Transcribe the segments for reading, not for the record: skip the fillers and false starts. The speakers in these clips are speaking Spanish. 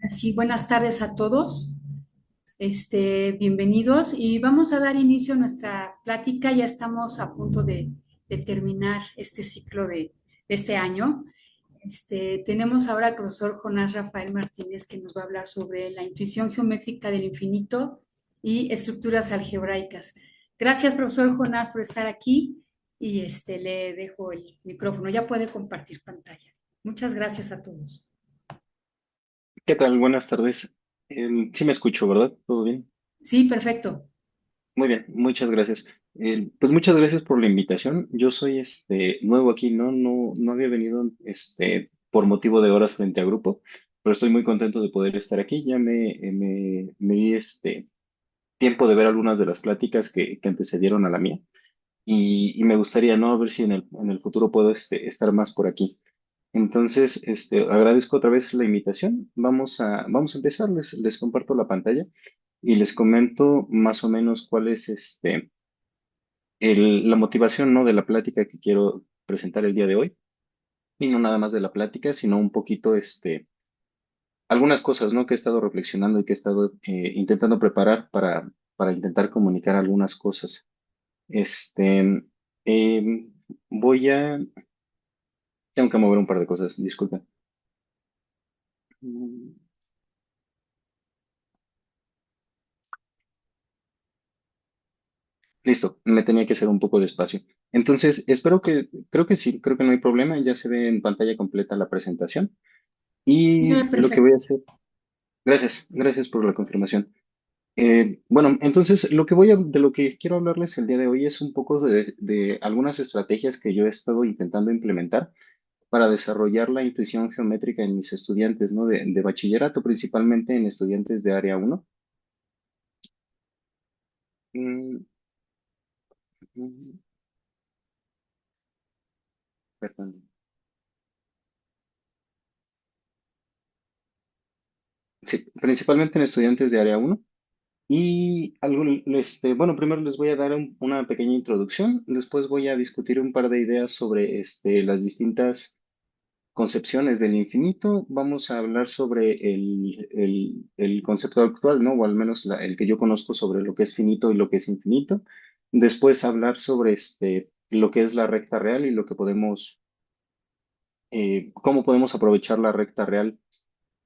Así, buenas tardes a todos. Bienvenidos y vamos a dar inicio a nuestra plática. Ya estamos a punto de terminar este ciclo de este año. Tenemos ahora al profesor Jonás Rafael Martínez que nos va a hablar sobre la intuición geométrica del infinito y estructuras algebraicas. Gracias, profesor Jonás, por estar aquí y le dejo el micrófono. Ya puede compartir pantalla. Muchas gracias a todos. ¿Qué tal? Buenas tardes. Sí me escucho, ¿verdad? ¿Todo bien? Sí, perfecto. Muy bien, muchas gracias. Pues muchas gracias por la invitación. Yo soy nuevo aquí, ¿no? No había venido por motivo de horas frente a grupo, pero estoy muy contento de poder estar aquí. Ya me di tiempo de ver algunas de las pláticas que antecedieron a la mía y me gustaría, ¿no? A ver si en el futuro puedo estar más por aquí. Entonces, agradezco otra vez la invitación. Vamos a empezar. Les comparto la pantalla y les comento más o menos cuál es la motivación, ¿no? De la plática que quiero presentar el día de hoy. Y no nada más de la plática, sino un poquito, algunas cosas, ¿no? Que he estado reflexionando y que he estado intentando preparar para intentar comunicar algunas cosas. Este, em, voy a, tengo que mover un par de cosas, disculpen. Mm, Listo, me tenía que hacer un poco de espacio. Entonces, creo que sí, creo que no hay problema, ya se ve en pantalla completa la presentación. Sí, Y lo que voy perfecto. a hacer, gracias por la confirmación. Bueno, entonces de lo que quiero hablarles el día de hoy es un poco de algunas estrategias que yo he estado intentando implementar para desarrollar la intuición geométrica en mis estudiantes, ¿no? De bachillerato, principalmente en estudiantes de área uno. Mm, mm, Perdón. Sí, principalmente en estudiantes de área uno. Bueno, primero les voy a dar una pequeña introducción, después voy a discutir un par de ideas sobre las distintas concepciones del infinito. Vamos a hablar sobre el concepto actual, ¿no? O al menos el que yo conozco sobre lo que es finito y lo que es infinito. Después hablar sobre lo que es la recta real y cómo podemos aprovechar la recta real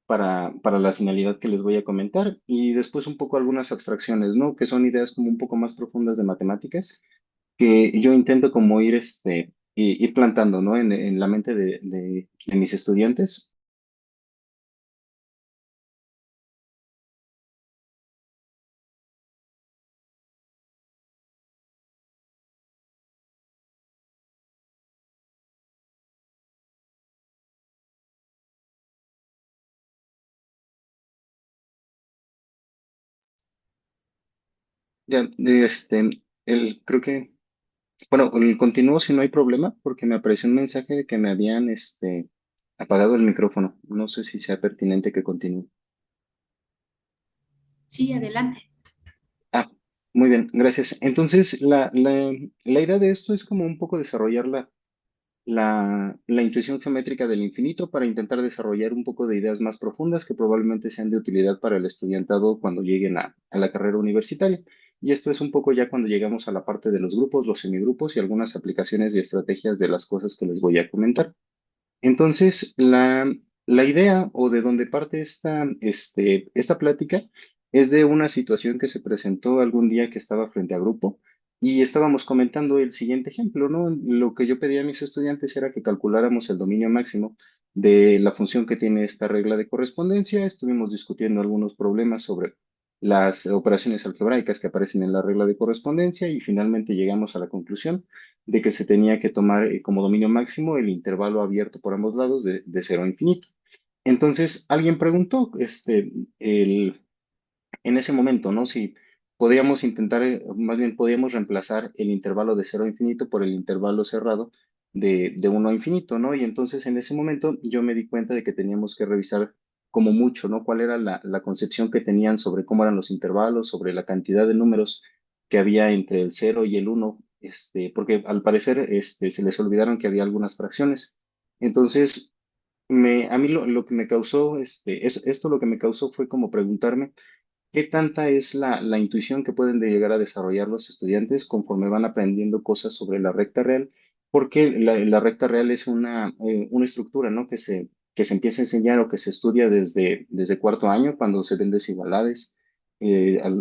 para la finalidad que les voy a comentar y después un poco algunas abstracciones, ¿no? Que son ideas como un poco más profundas de matemáticas que yo intento como ir plantando, ¿no? En la mente de mis estudiantes. Ya, creo que, bueno, continúo si no hay problema porque me apareció un mensaje de que me habían, apagado el micrófono. No sé si sea pertinente que continúe. Sí, adelante. Ah, muy bien, gracias. Entonces, la idea de esto es como un poco desarrollar la intuición geométrica del infinito para intentar desarrollar un poco de ideas más profundas que probablemente sean de utilidad para el estudiantado cuando lleguen a la carrera universitaria. Y esto es un poco ya cuando llegamos a la parte de los grupos, los semigrupos y algunas aplicaciones y estrategias de las cosas que les voy a comentar. Entonces, la idea o de donde parte esta plática es de una situación que se presentó algún día que estaba frente a grupo y estábamos comentando el siguiente ejemplo, ¿no? Lo que yo pedía a mis estudiantes era que calculáramos el dominio máximo de la función que tiene esta regla de correspondencia. Estuvimos discutiendo algunos problemas sobre las operaciones algebraicas que aparecen en la regla de correspondencia y finalmente llegamos a la conclusión de que se tenía que tomar como dominio máximo el intervalo abierto por ambos lados de cero a infinito. Entonces, alguien preguntó, en ese momento, ¿no? Si podíamos intentar, más bien podíamos reemplazar el intervalo de cero a infinito por el intervalo cerrado de uno a infinito, ¿no? Y entonces en ese momento yo me di cuenta de que teníamos que revisar como mucho, ¿no? Cuál era la concepción que tenían sobre cómo eran los intervalos, sobre la cantidad de números que había entre el cero y el uno, porque al parecer se les olvidaron que había algunas fracciones. Entonces, a mí lo que me causó, esto lo que me causó fue como preguntarme qué tanta es la intuición que pueden de llegar a desarrollar los estudiantes conforme van aprendiendo cosas sobre la recta real, porque la recta real es una estructura, ¿no? Que se empieza a enseñar o que se estudia desde cuarto año, cuando se ven desigualdades.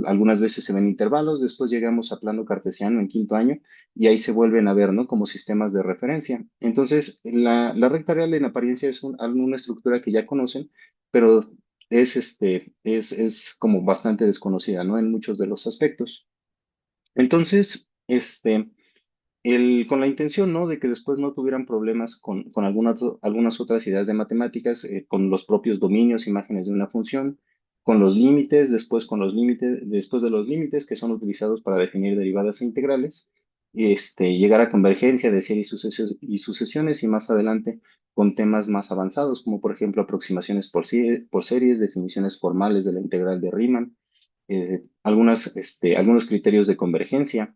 Algunas veces se ven intervalos, después llegamos a plano cartesiano en quinto año y ahí se vuelven a ver, ¿no? Como sistemas de referencia. Entonces, la recta real en apariencia es una estructura que ya conocen, pero es como bastante desconocida, ¿no? En muchos de los aspectos. Entonces, con la intención, ¿no? De que después no tuvieran problemas con algunas otras ideas de matemáticas, con los propios dominios, imágenes de una función, con los límites, después de los límites que son utilizados para definir derivadas e integrales, llegar a convergencia de series y sucesiones y más adelante con temas más avanzados, como por ejemplo aproximaciones por series, definiciones formales de la integral de Riemann, algunos criterios de convergencia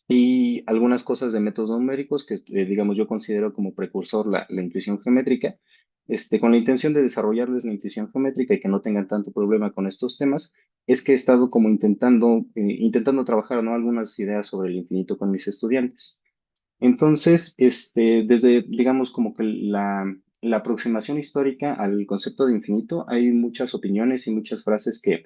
y algunas cosas de métodos numéricos que, digamos, yo considero como precursor la intuición geométrica, con la intención de desarrollarles la intuición geométrica y que no tengan tanto problema con estos temas, es que he estado como intentando trabajar, ¿no? Algunas ideas sobre el infinito con mis estudiantes. Entonces, desde, digamos, como que la aproximación histórica al concepto de infinito, hay muchas opiniones y muchas frases que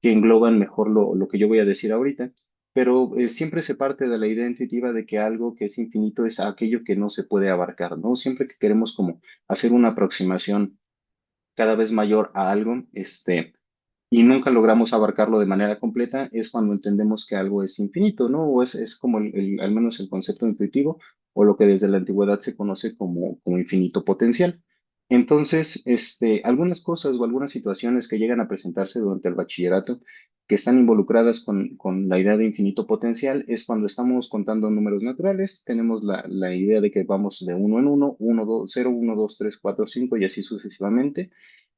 engloban mejor lo que yo voy a decir ahorita, pero siempre se parte de la idea intuitiva de que algo que es infinito es aquello que no se puede abarcar, ¿no? Siempre que queremos como hacer una aproximación cada vez mayor a algo, y nunca logramos abarcarlo de manera completa, es cuando entendemos que algo es infinito, ¿no? O es como al menos el concepto intuitivo, o lo que desde la antigüedad se conoce como infinito potencial. Entonces, algunas cosas o algunas situaciones que llegan a presentarse durante el bachillerato que están involucradas con la idea de infinito potencial es cuando estamos contando números naturales, tenemos la idea de que vamos de uno en uno, 2, 0, 1, 2, 3, 4, 5 y así sucesivamente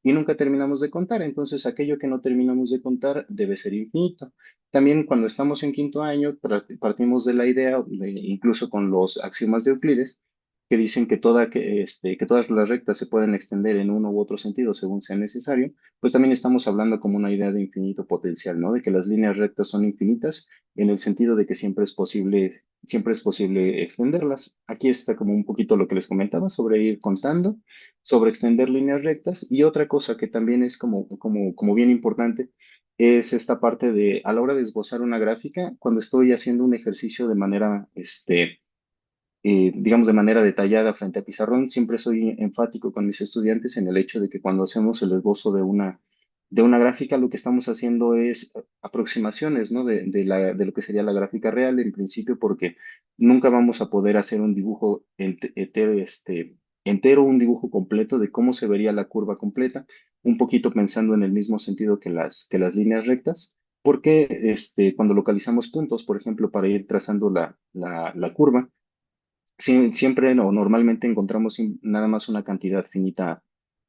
y nunca terminamos de contar. Entonces, aquello que no terminamos de contar debe ser infinito. También cuando estamos en quinto año, partimos de la idea, incluso con los axiomas de Euclides, que dicen que todas las rectas se pueden extender en uno u otro sentido según sea necesario, pues también estamos hablando como una idea de infinito potencial, ¿no? De que las líneas rectas son infinitas en el sentido de que siempre es posible extenderlas. Aquí está como un poquito lo que les comentaba sobre ir contando sobre extender líneas rectas. Y otra cosa que también es como bien importante es esta parte de, a la hora de esbozar una gráfica, cuando estoy haciendo un ejercicio de manera, digamos, de manera detallada frente a pizarrón, siempre soy enfático con mis estudiantes en el hecho de que cuando hacemos el esbozo de una gráfica, lo que estamos haciendo es aproximaciones, ¿no? De lo que sería la gráfica real en principio, porque nunca vamos a poder hacer un dibujo entero, un dibujo completo de cómo se vería la curva completa, un poquito pensando en el mismo sentido que las líneas rectas. Porque cuando localizamos puntos, por ejemplo, para ir trazando la curva, siempre o normalmente encontramos nada más una cantidad finita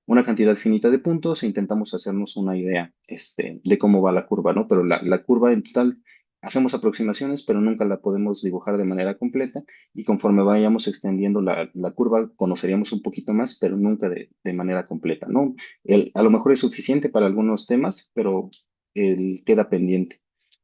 de puntos e intentamos hacernos una idea, de cómo va la curva, ¿no? Pero la curva en total, hacemos aproximaciones, pero nunca la podemos dibujar de manera completa y conforme vayamos extendiendo la curva, conoceríamos un poquito más, pero nunca de manera completa, ¿no? A lo mejor es suficiente para algunos temas, pero queda pendiente.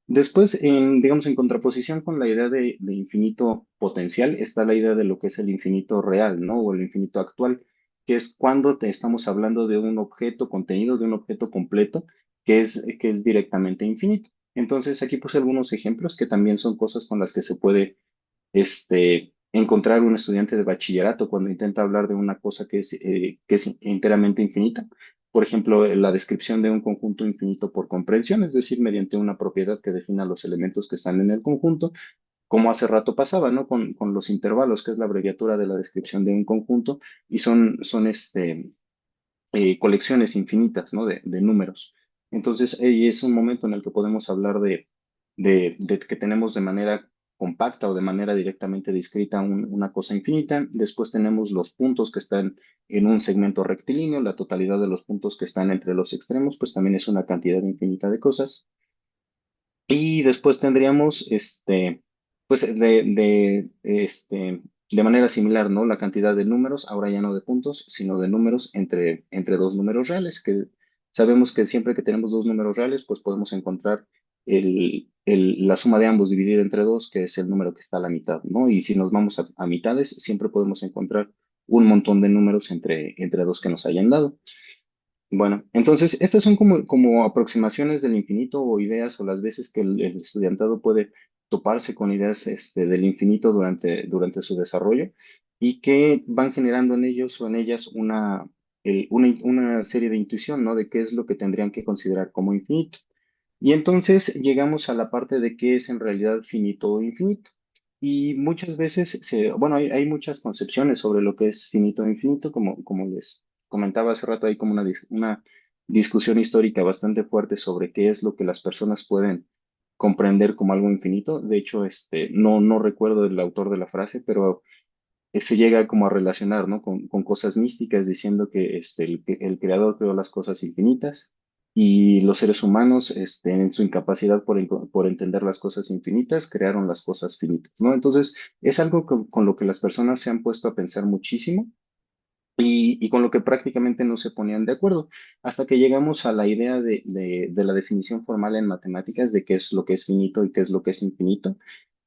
Después, digamos, en contraposición con la idea de infinito potencial, está la idea de lo que es el infinito real, ¿no? O el infinito actual, que es cuando te estamos hablando de un objeto contenido, de un objeto completo, que es directamente infinito. Entonces, aquí puse algunos ejemplos que también son cosas con las que se puede encontrar un estudiante de bachillerato cuando intenta hablar de una cosa que es enteramente infinita. Por ejemplo, la descripción de un conjunto infinito por comprensión, es decir, mediante una propiedad que defina los elementos que están en el conjunto, como hace rato pasaba, ¿no? Con los intervalos, que es la abreviatura de la descripción de un conjunto, y son colecciones infinitas, ¿no? De números. Entonces, es un momento en el que podemos hablar de que tenemos de manera compacta o de manera directamente descrita una cosa infinita. Después tenemos los puntos que están en un segmento rectilíneo, la totalidad de los puntos que están entre los extremos, pues también es una cantidad infinita de cosas. Y después tendríamos, pues, De manera similar, ¿no? La cantidad de números, ahora ya no de puntos, sino de números entre dos números reales, que sabemos que siempre que tenemos dos números reales, pues podemos encontrar la suma de ambos dividida entre dos, que es el número que está a la mitad, ¿no? Y si nos vamos a mitades, siempre podemos encontrar un montón de números entre dos que nos hayan dado. Bueno, entonces estas son como aproximaciones del infinito o ideas o las veces que el estudiantado puede toparse con ideas del infinito durante su desarrollo y que van generando en ellos o en ellas una serie de intuición, ¿no? De qué es lo que tendrían que considerar como infinito. Y entonces llegamos a la parte de qué es en realidad finito o infinito. Y muchas veces, bueno, hay muchas concepciones sobre lo que es finito o infinito, como les comentaba hace rato, hay como una discusión histórica bastante fuerte sobre qué es lo que las personas pueden comprender como algo infinito. De hecho, no recuerdo el autor de la frase, pero se llega como a relacionar, ¿no? Con cosas místicas, diciendo que el creador creó las cosas infinitas y los seres humanos, en su incapacidad por entender las cosas infinitas, crearon las cosas finitas, ¿no? Entonces, es algo con lo que las personas se han puesto a pensar muchísimo y con lo que prácticamente no se ponían de acuerdo, hasta que llegamos a la idea de la definición formal en matemáticas de qué es lo que es finito y qué es lo que es infinito.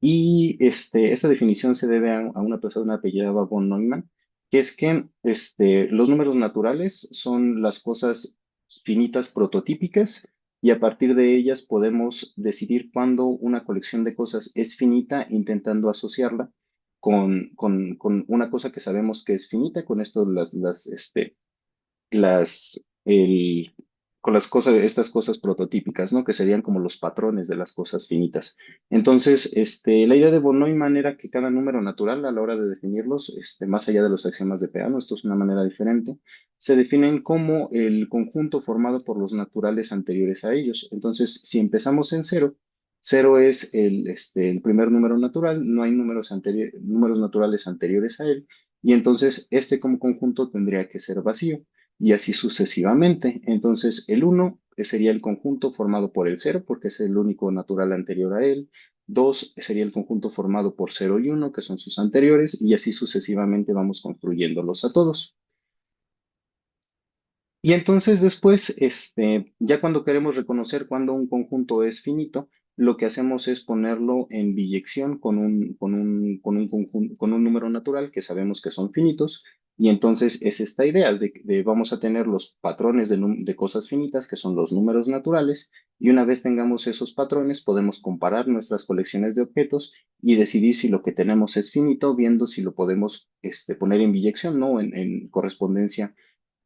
Y esta definición se debe a una persona apellidada von Neumann, que es que los números naturales son las cosas finitas prototípicas y a partir de ellas podemos decidir cuándo una colección de cosas es finita intentando asociarla con una cosa que sabemos que es finita, con esto las, el, con las cosas, estas cosas prototípicas, ¿no? Que serían como los patrones de las cosas finitas. Entonces, la idea de von Neumann era que cada número natural, a la hora de definirlos, más allá de los axiomas de Peano, esto es una manera diferente, se definen como el conjunto formado por los naturales anteriores a ellos. Entonces, si empezamos en cero, cero es el primer número natural, no hay números naturales anteriores a él, y entonces este como conjunto tendría que ser vacío y así sucesivamente. Entonces, el uno sería el conjunto formado por el cero, porque es el único natural anterior a él. 2 sería el conjunto formado por cero y uno, que son sus anteriores, y así sucesivamente vamos construyéndolos a todos. Y entonces después, ya cuando queremos reconocer cuándo un conjunto es finito, lo que hacemos es ponerlo en biyección con un número natural que sabemos que son finitos. Y entonces es esta idea de vamos a tener los patrones de cosas finitas, que son los números naturales, y una vez tengamos esos patrones, podemos comparar nuestras colecciones de objetos y decidir si lo que tenemos es finito, viendo si lo podemos poner en biyección, ¿no? En correspondencia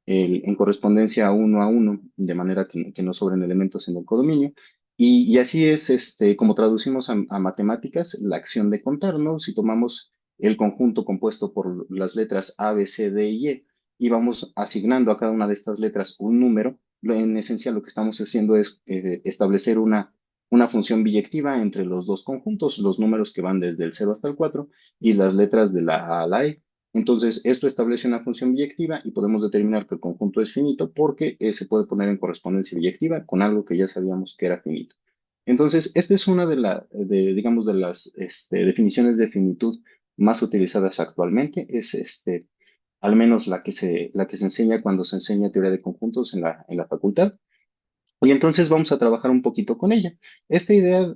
en correspondencia uno a uno, de manera que no sobren elementos en el codominio. Y así es como traducimos a matemáticas la acción de contar, ¿no? Si tomamos el conjunto compuesto por las letras A, B, C, D y E y vamos asignando a cada una de estas letras un número, en esencia lo que estamos haciendo es establecer una función biyectiva entre los dos conjuntos, los números que van desde el cero hasta el 4 y las letras de la A a la E. Entonces, esto establece una función biyectiva y podemos determinar que el conjunto es finito porque se puede poner en correspondencia biyectiva con algo que ya sabíamos que era finito. Entonces, esta es una digamos, de las definiciones de finitud más utilizadas actualmente. Es al menos la que se enseña cuando se enseña teoría de conjuntos en la facultad. Y entonces vamos a trabajar un poquito con ella. Esta idea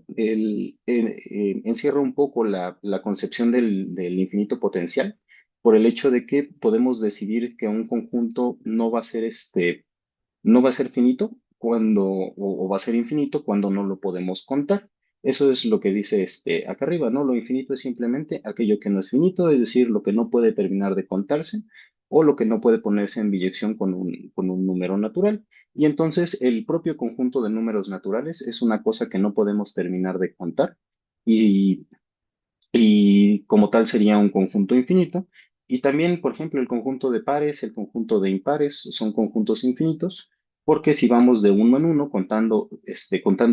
encierra un poco la concepción del infinito potencial, por el hecho de que podemos decidir que un conjunto no va a ser finito o va a ser infinito cuando no lo podemos contar. Eso es lo que dice acá arriba, ¿no? Lo infinito es simplemente aquello que no es finito, es decir, lo que no puede terminar de contarse o lo que no puede ponerse en biyección con un número natural. Y entonces el propio conjunto de números naturales es una cosa que no podemos terminar de contar y, y como tal sería un conjunto infinito. Y también, por ejemplo, el conjunto de pares, el conjunto de impares son conjuntos infinitos, porque si vamos de uno en uno contando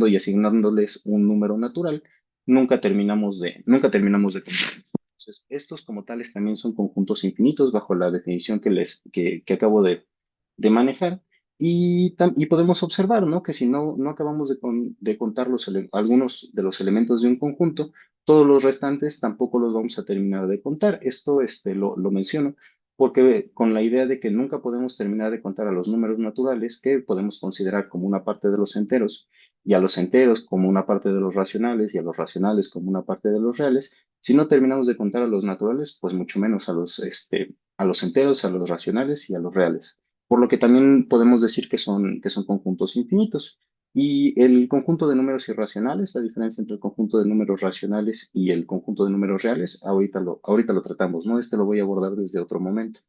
y asignándoles un número natural, nunca terminamos de contar. Entonces, estos como tales también son conjuntos infinitos bajo la definición que acabo de manejar. Y podemos observar, ¿no? Que si no acabamos de contar algunos de los elementos de un conjunto, Todos los restantes tampoco los vamos a terminar de contar. Esto lo menciono porque con la idea de que nunca podemos terminar de contar a los números naturales que podemos considerar como una parte de los enteros y a los enteros como una parte de los racionales y a los racionales como una parte de los reales. Si no terminamos de contar a los naturales, pues mucho menos a los enteros, a los racionales y a los reales. Por lo que también podemos decir que son conjuntos infinitos. Y el conjunto de números irracionales, la diferencia entre el conjunto de números racionales y el conjunto de números reales, ahorita lo tratamos, ¿no? Este lo voy a abordar desde otro momento.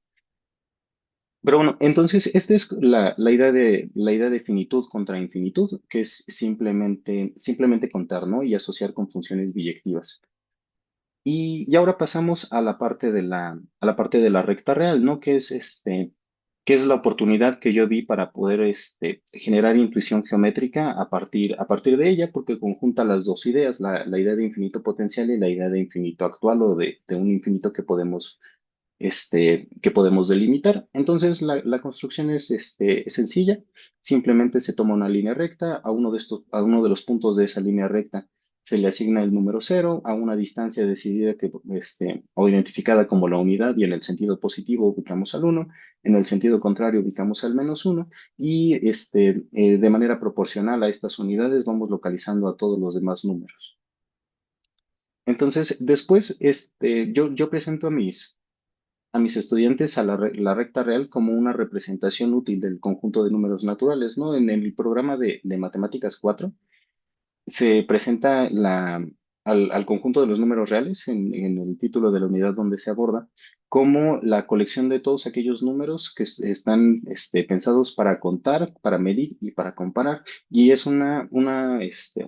Pero bueno, entonces, esta es la idea de finitud contra infinitud, que es simplemente contar, ¿no? Y asociar con funciones biyectivas. Y ahora pasamos a la parte a la parte de la recta real, ¿no? Que es la oportunidad que yo vi para poder generar intuición geométrica a partir de ella, porque conjunta las dos ideas, la idea de infinito potencial y la idea de infinito actual o de un infinito que podemos delimitar. Entonces, la construcción es sencilla. Simplemente se toma una línea recta, a uno de los puntos de esa línea recta se le asigna el número cero a una distancia decidida o identificada como la unidad, y en el sentido positivo ubicamos al uno, en el sentido contrario ubicamos al menos uno, y de manera proporcional a estas unidades vamos localizando a todos los demás números. Entonces, después, yo presento a mis estudiantes a la recta real como una representación útil del conjunto de números naturales, ¿no? En el programa de Matemáticas 4 se presenta al conjunto de los números reales en el título de la unidad donde se aborda como la colección de todos aquellos números que están pensados para contar, para medir y para comparar. Y es una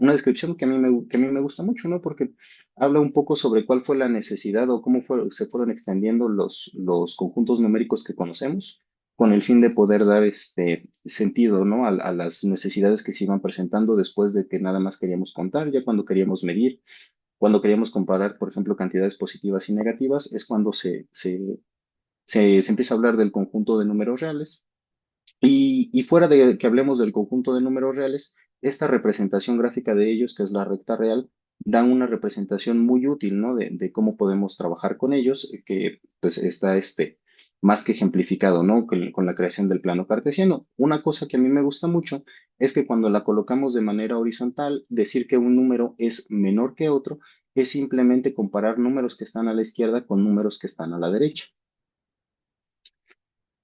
descripción que a mí me gusta mucho, ¿no? Porque habla un poco sobre cuál fue la necesidad o se fueron extendiendo los conjuntos numéricos que conocemos con el fin de poder dar sentido, ¿no? A las necesidades que se iban presentando después de que nada más queríamos contar, ya cuando queríamos medir, cuando queríamos comparar, por ejemplo, cantidades positivas y negativas, es cuando se empieza a hablar del conjunto de números reales. Y fuera de que hablemos del conjunto de números reales, esta representación gráfica de ellos, que es la recta real, da una representación muy útil, ¿no? De cómo podemos trabajar con ellos, que pues está más que ejemplificado, ¿no? Con la creación del plano cartesiano. Una cosa que a mí me gusta mucho es que cuando la colocamos de manera horizontal, decir que un número es menor que otro es simplemente comparar números que están a la izquierda con números que están a la derecha.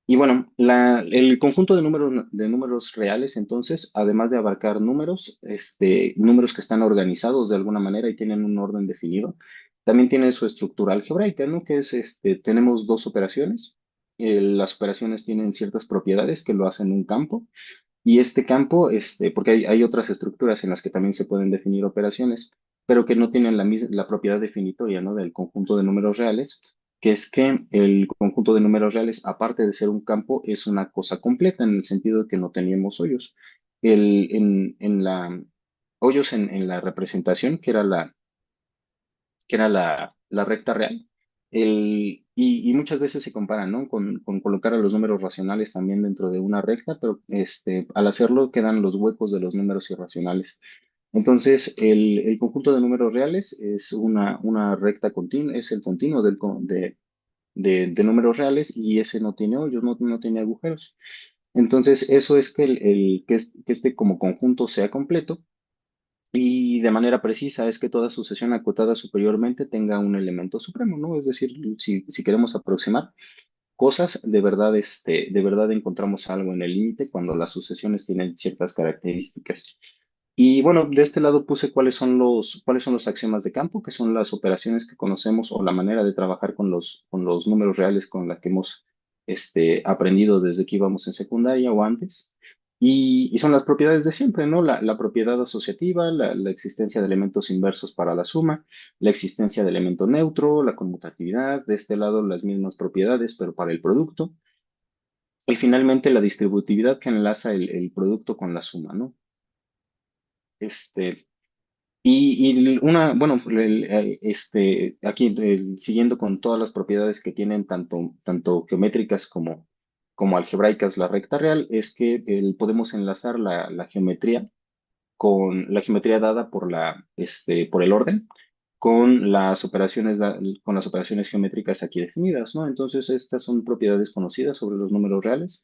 Y bueno, el conjunto de números reales, entonces, además de abarcar números que están organizados de alguna manera y tienen un orden definido, también tiene su estructura algebraica, ¿no? Que es, tenemos dos operaciones. Las operaciones tienen ciertas propiedades que lo hacen un campo. Y este campo, porque hay otras estructuras en las que también se pueden definir operaciones, pero que no tienen la propiedad definitoria, ¿no? Del conjunto de números reales, que es que el conjunto de números reales, aparte de ser un campo, es una cosa completa en el sentido de que no teníamos hoyos. En hoyos en la representación, que era la recta real. Y muchas veces se comparan, ¿no? Con colocar a los números racionales también dentro de una recta, pero al hacerlo quedan los huecos de los números irracionales. Entonces, el conjunto de números reales es una recta continua, es el continuo de números reales, y ese no tiene hoyos, no tiene agujeros. Entonces, eso es que este como conjunto sea completo. Y de manera precisa es que toda sucesión acotada superiormente tenga un elemento supremo, ¿no? Es decir, si queremos aproximar cosas, de verdad encontramos algo en el límite cuando las sucesiones tienen ciertas características. Y bueno, de este lado puse cuáles son los axiomas de campo, que son las operaciones que conocemos o la manera de trabajar con los números reales con la que hemos aprendido desde que íbamos en secundaria o antes. Y son las propiedades de siempre, ¿no? La propiedad asociativa, la existencia de elementos inversos para la suma, la existencia de elemento neutro, la conmutatividad, de este lado las mismas propiedades, pero para el producto. Y finalmente la distributividad que enlaza el producto con la suma, ¿no? Este, bueno, aquí siguiendo con todas las propiedades que tienen tanto geométricas como algebraicas la recta real, es que podemos enlazar la geometría con la geometría dada por por el orden. con las operaciones, con las operaciones geométricas aquí definidas, ¿no? Entonces, estas son propiedades conocidas sobre los números reales,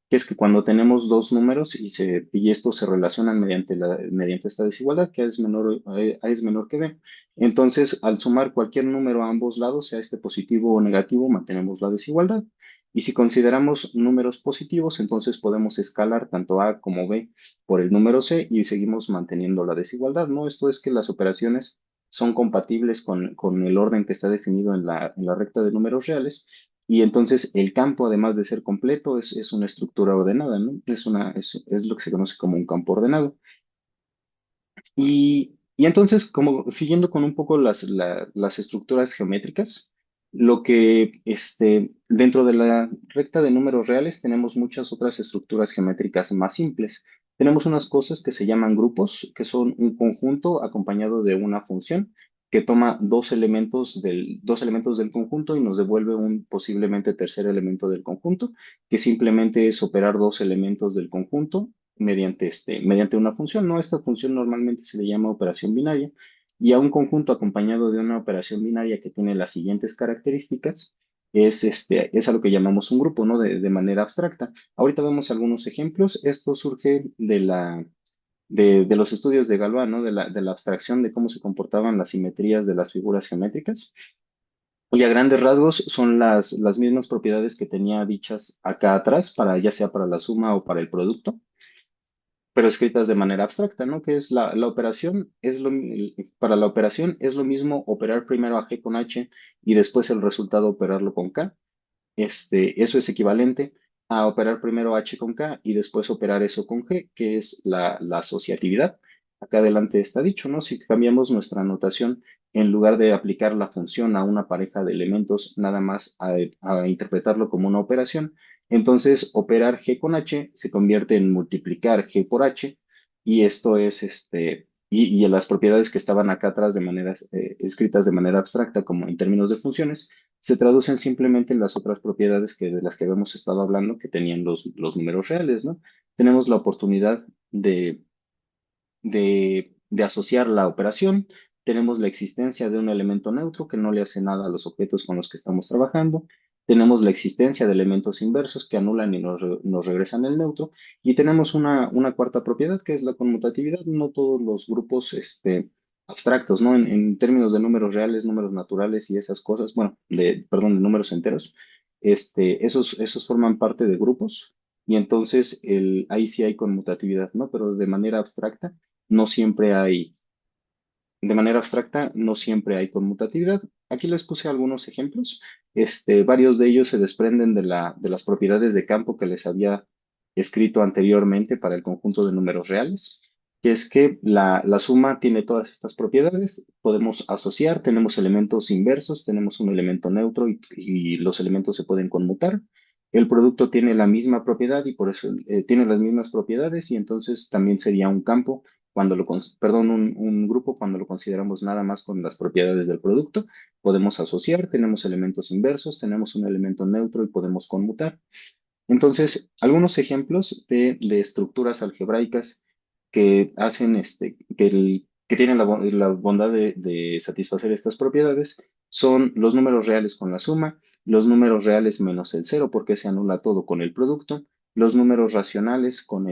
que es que cuando tenemos dos números y estos se relacionan mediante esta desigualdad, que A es A es menor que B, entonces al sumar cualquier número a ambos lados, sea este positivo o negativo, mantenemos la desigualdad. Y si consideramos números positivos, entonces podemos escalar tanto A como B por el número C y seguimos manteniendo la desigualdad, ¿no? Esto es que las operaciones son compatibles con el orden que está definido en la recta de números reales. Y entonces el campo, además de ser completo, es una estructura ordenada, ¿no? Es lo que se conoce como un campo ordenado. Y entonces, como siguiendo con un poco las estructuras geométricas, lo que dentro de la recta de números reales tenemos muchas otras estructuras geométricas más simples. Tenemos unas cosas que se llaman grupos, que son un conjunto acompañado de una función que toma dos elementos del conjunto y nos devuelve un posiblemente tercer elemento del conjunto, que simplemente es operar dos elementos del conjunto mediante una función, ¿no? Esta función normalmente se le llama operación binaria y a un conjunto acompañado de una operación binaria que tiene las siguientes características es a lo que llamamos un grupo, ¿no? De manera abstracta. Ahorita vemos algunos ejemplos. Esto surge de los estudios de Galois, ¿no? De la abstracción de cómo se comportaban las simetrías de las figuras geométricas. Y a grandes rasgos son las mismas propiedades que tenía dichas acá atrás, ya sea para la suma o para el producto, pero escritas de manera abstracta, ¿no? Que es la operación, para la operación es lo mismo operar primero a G con H y después el resultado operarlo con K. Eso es equivalente a operar primero H con K y después operar eso con G, que es la asociatividad. Acá adelante está dicho, ¿no? Si cambiamos nuestra notación, en lugar de aplicar la función a una pareja de elementos, nada más a interpretarlo como una operación, entonces operar G con H se convierte en multiplicar G por H y esto es y en las propiedades que estaban acá atrás escritas de manera abstracta, como en términos de funciones, se traducen simplemente en las otras propiedades de las que habíamos estado hablando que tenían los números reales, ¿no? Tenemos la oportunidad de asociar la operación, tenemos la existencia de un elemento neutro que no le hace nada a los objetos con los que estamos trabajando, tenemos la existencia de elementos inversos que anulan y nos regresan el neutro, y tenemos una cuarta propiedad que es la conmutatividad. No todos los grupos abstractos, ¿no? En términos de números reales, números naturales y esas cosas, bueno, perdón, de números enteros, esos forman parte de grupos. Y entonces ahí sí hay conmutatividad, ¿no? Pero de manera abstracta no siempre hay, de manera abstracta, no siempre hay conmutatividad. Aquí les puse algunos ejemplos. Varios de ellos se desprenden de las propiedades de campo que les había escrito anteriormente para el conjunto de números reales, que es que la suma tiene todas estas propiedades. Podemos asociar, tenemos elementos inversos, tenemos un elemento neutro y los elementos se pueden conmutar. El producto tiene la misma propiedad y por eso tiene las mismas propiedades y entonces también sería un campo perdón, un grupo cuando lo consideramos nada más con las propiedades del producto. Podemos asociar, tenemos elementos inversos, tenemos un elemento neutro y podemos conmutar. Entonces, algunos ejemplos de estructuras algebraicas que hacen que tienen la bondad de satisfacer estas propiedades son los números reales con la suma, los números reales menos el cero, porque se anula todo con el producto, los números racionales con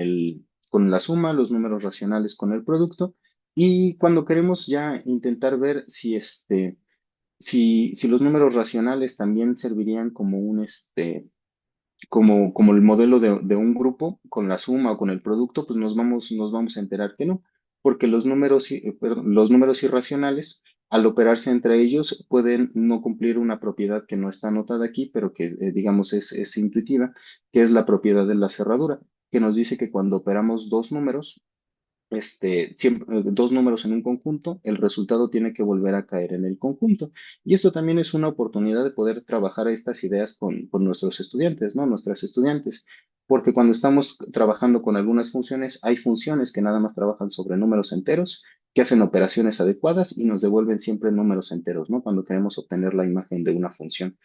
la suma, los números racionales con el producto, y cuando queremos ya intentar ver si los números racionales también servirían como como el modelo de un grupo con la suma o con el producto, pues nos vamos a enterar que no, porque perdón, los números irracionales, al operarse entre ellos, pueden no cumplir una propiedad que no está anotada aquí, pero que digamos es intuitiva, que es la propiedad de la cerradura, que nos dice que cuando operamos dos números en un conjunto, el resultado tiene que volver a caer en el conjunto. Y esto también es una oportunidad de poder trabajar estas ideas con nuestros estudiantes, ¿no? Nuestras estudiantes. Porque cuando estamos trabajando con algunas funciones, hay funciones que nada más trabajan sobre números enteros, que hacen operaciones adecuadas y nos devuelven siempre números enteros, ¿no? Cuando queremos obtener la imagen de una función.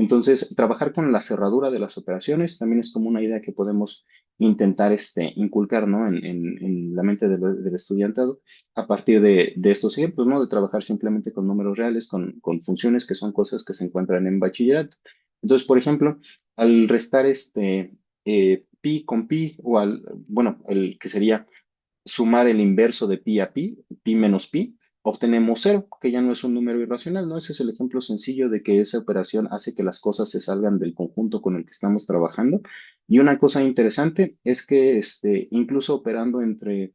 Entonces, trabajar con la cerradura de las operaciones también es como una idea que podemos intentar inculcar, ¿no? En la mente del estudiantado a partir de estos ejemplos, ¿no? De trabajar simplemente con números reales, con funciones que son cosas que se encuentran en bachillerato. Entonces, por ejemplo, al restar pi con pi, bueno, el que sería sumar el inverso de pi a pi menos pi, obtenemos cero, que ya no es un número irracional, ¿no? Ese es el ejemplo sencillo de que esa operación hace que las cosas se salgan del conjunto con el que estamos trabajando. Y una cosa interesante es que incluso operando entre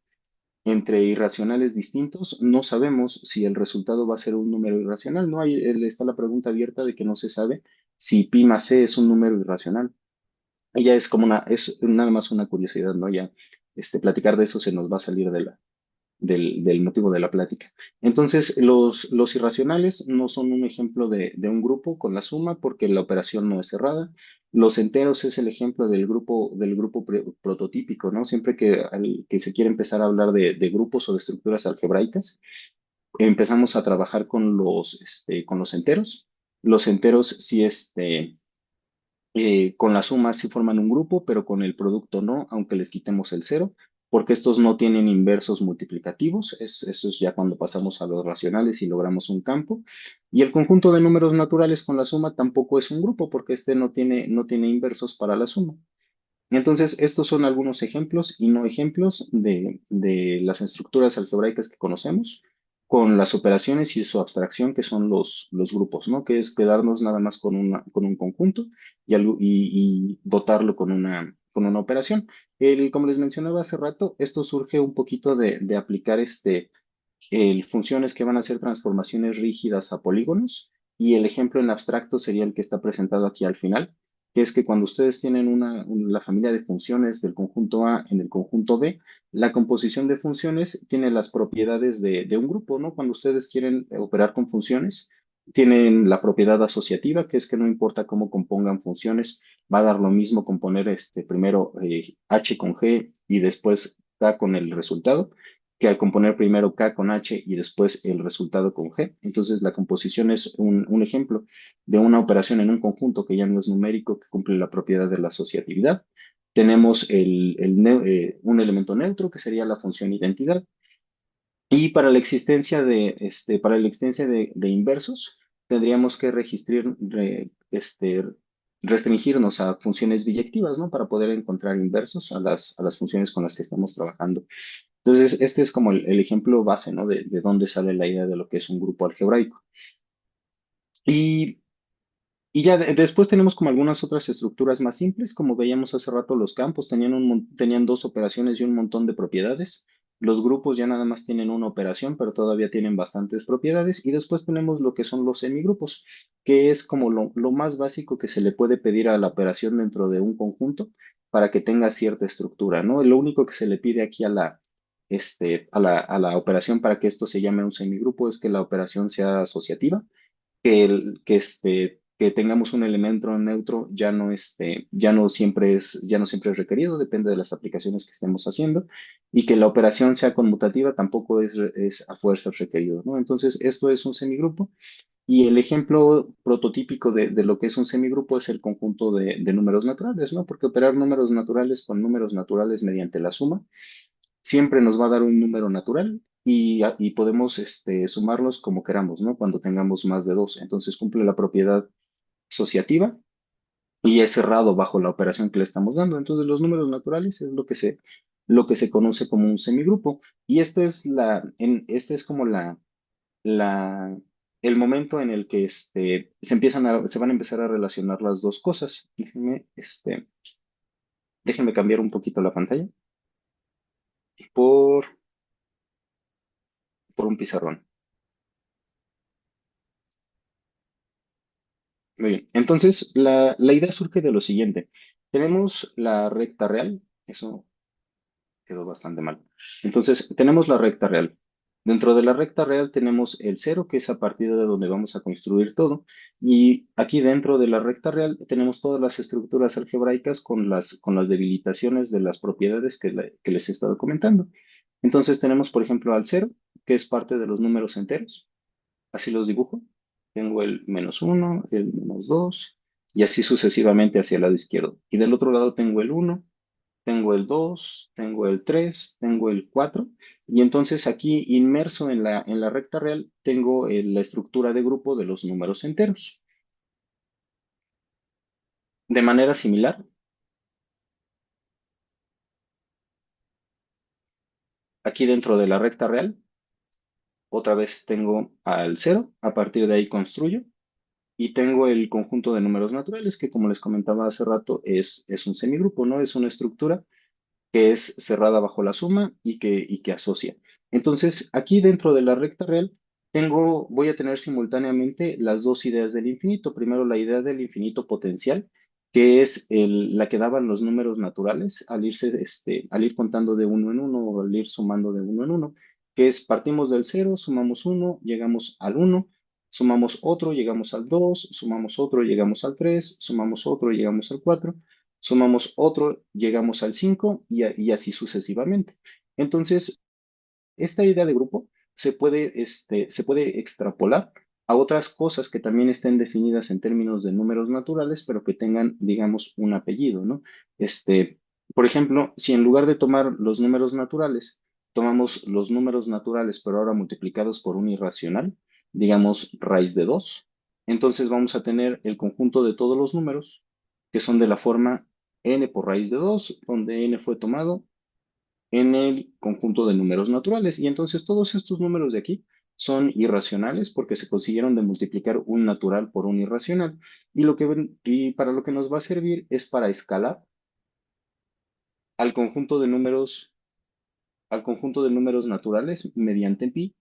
irracionales distintos, no sabemos si el resultado va a ser un número irracional, ¿no? Ahí está la pregunta abierta de que no se sabe si pi más c es un número irracional. Y ya es nada más una curiosidad, ¿no? Ya platicar de eso se nos va a salir del motivo de la plática. Entonces, los irracionales no son un ejemplo de un grupo con la suma porque la operación no es cerrada. Los enteros es el ejemplo del grupo prototípico, ¿no? Siempre que se quiere empezar a hablar de grupos o de estructuras algebraicas, empezamos a trabajar con los enteros. Los enteros sí, con la suma sí forman un grupo, pero con el producto no, aunque les quitemos el cero, porque estos no tienen inversos multiplicativos. Eso es ya cuando pasamos a los racionales y logramos un campo. Y el conjunto de números naturales con la suma tampoco es un grupo, porque este no tiene inversos para la suma. Entonces, estos son algunos ejemplos y no ejemplos de las estructuras algebraicas que conocemos, con las operaciones y su abstracción, que son los grupos, ¿no? Que es quedarnos nada más con un conjunto y dotarlo con una operación. Como les mencionaba hace rato, esto surge un poquito de aplicar funciones que van a ser transformaciones rígidas a polígonos, y el ejemplo en abstracto sería el que está presentado aquí al final, que es que cuando ustedes tienen la familia de funciones del conjunto A en el conjunto B, la composición de funciones tiene las propiedades de un grupo, ¿no? Cuando ustedes quieren operar con funciones, tienen la propiedad asociativa, que es que no importa cómo compongan funciones, va a dar lo mismo componer primero H con G y después K con el resultado, que al componer primero K con H y después el resultado con G. Entonces, la composición es un ejemplo de una operación en un conjunto que ya no es numérico, que cumple la propiedad de la asociatividad. Tenemos un elemento neutro, que sería la función identidad. Y para la existencia de inversos, tendríamos que restringirnos a funciones biyectivas, ¿no? Para poder encontrar inversos a las funciones con las que estamos trabajando. Entonces, este es como el ejemplo base, ¿no? De dónde sale la idea de lo que es un grupo algebraico. Y, y ya después tenemos como algunas otras estructuras más simples, como veíamos hace rato, los campos tenían dos operaciones y un montón de propiedades. Los grupos ya nada más tienen una operación, pero todavía tienen bastantes propiedades. Y después tenemos lo que son los semigrupos, que es como lo más básico que se le puede pedir a la operación dentro de un conjunto para que tenga cierta estructura, ¿no? Lo único que se le pide aquí a la operación para que esto se llame un semigrupo es que la operación sea asociativa, que tengamos un elemento neutro ya no siempre es requerido, depende de las aplicaciones que estemos haciendo, y que la operación sea conmutativa tampoco es a fuerzas requerido, ¿no? Entonces, esto es un semigrupo, y el ejemplo prototípico de lo que es un semigrupo es el conjunto de números naturales, ¿no? Porque operar números naturales con números naturales mediante la suma siempre nos va a dar un número natural, y podemos sumarlos como queramos, ¿no? Cuando tengamos más de dos. Entonces cumple la propiedad asociativa y es cerrado bajo la operación que le estamos dando. Entonces, los números naturales es lo que se conoce como un semigrupo. Y este es como la, el momento en el que se van a empezar a relacionar las dos cosas. Déjenme cambiar un poquito la pantalla por, por un pizarrón. Muy bien. Entonces, la idea surge de lo siguiente. Tenemos la recta real. Eso quedó bastante mal. Entonces, tenemos la recta real. Dentro de la recta real tenemos el cero, que es a partir de donde vamos a construir todo. Y aquí dentro de la recta real tenemos todas las estructuras algebraicas con las debilitaciones de las propiedades que les he estado comentando. Entonces, tenemos, por ejemplo, al cero, que es parte de los números enteros. Así los dibujo. Tengo el -1, el -2. y así sucesivamente hacia el lado izquierdo. Y del otro lado tengo el 1, tengo el 2, tengo el 3, tengo el 4, y entonces aquí inmerso en la recta real tengo la estructura de grupo de los números enteros. De manera similar, aquí dentro de la recta real, otra vez tengo al cero, a partir de ahí construyo, y tengo el conjunto de números naturales, que como les comentaba hace rato, es un semigrupo, ¿no? Es una estructura que es cerrada bajo la suma y que asocia. Entonces, aquí dentro de la recta real, voy a tener simultáneamente las dos ideas del infinito. Primero, la idea del infinito potencial, que es la que daban los números naturales al ir contando de uno en uno o al ir sumando de uno en uno, que es partimos del cero, sumamos uno, llegamos al uno, sumamos otro, llegamos al 2, sumamos otro, llegamos al 3, sumamos otro, llegamos al 4, sumamos otro, llegamos al 5 y así sucesivamente. Entonces, esta idea de grupo se puede extrapolar a otras cosas que también estén definidas en términos de números naturales, pero que tengan, digamos, un apellido, ¿no? Por ejemplo, si en lugar de tomar los números naturales, tomamos los números naturales, pero ahora multiplicados por un irracional, digamos raíz de 2, entonces vamos a tener el conjunto de todos los números que son de la forma n por raíz de 2, donde n fue tomado en el conjunto de números naturales. Y entonces todos estos números de aquí son irracionales porque se consiguieron de multiplicar un natural por un irracional. Y para lo que nos va a servir es para escalar al conjunto de números, al conjunto de números naturales mediante pi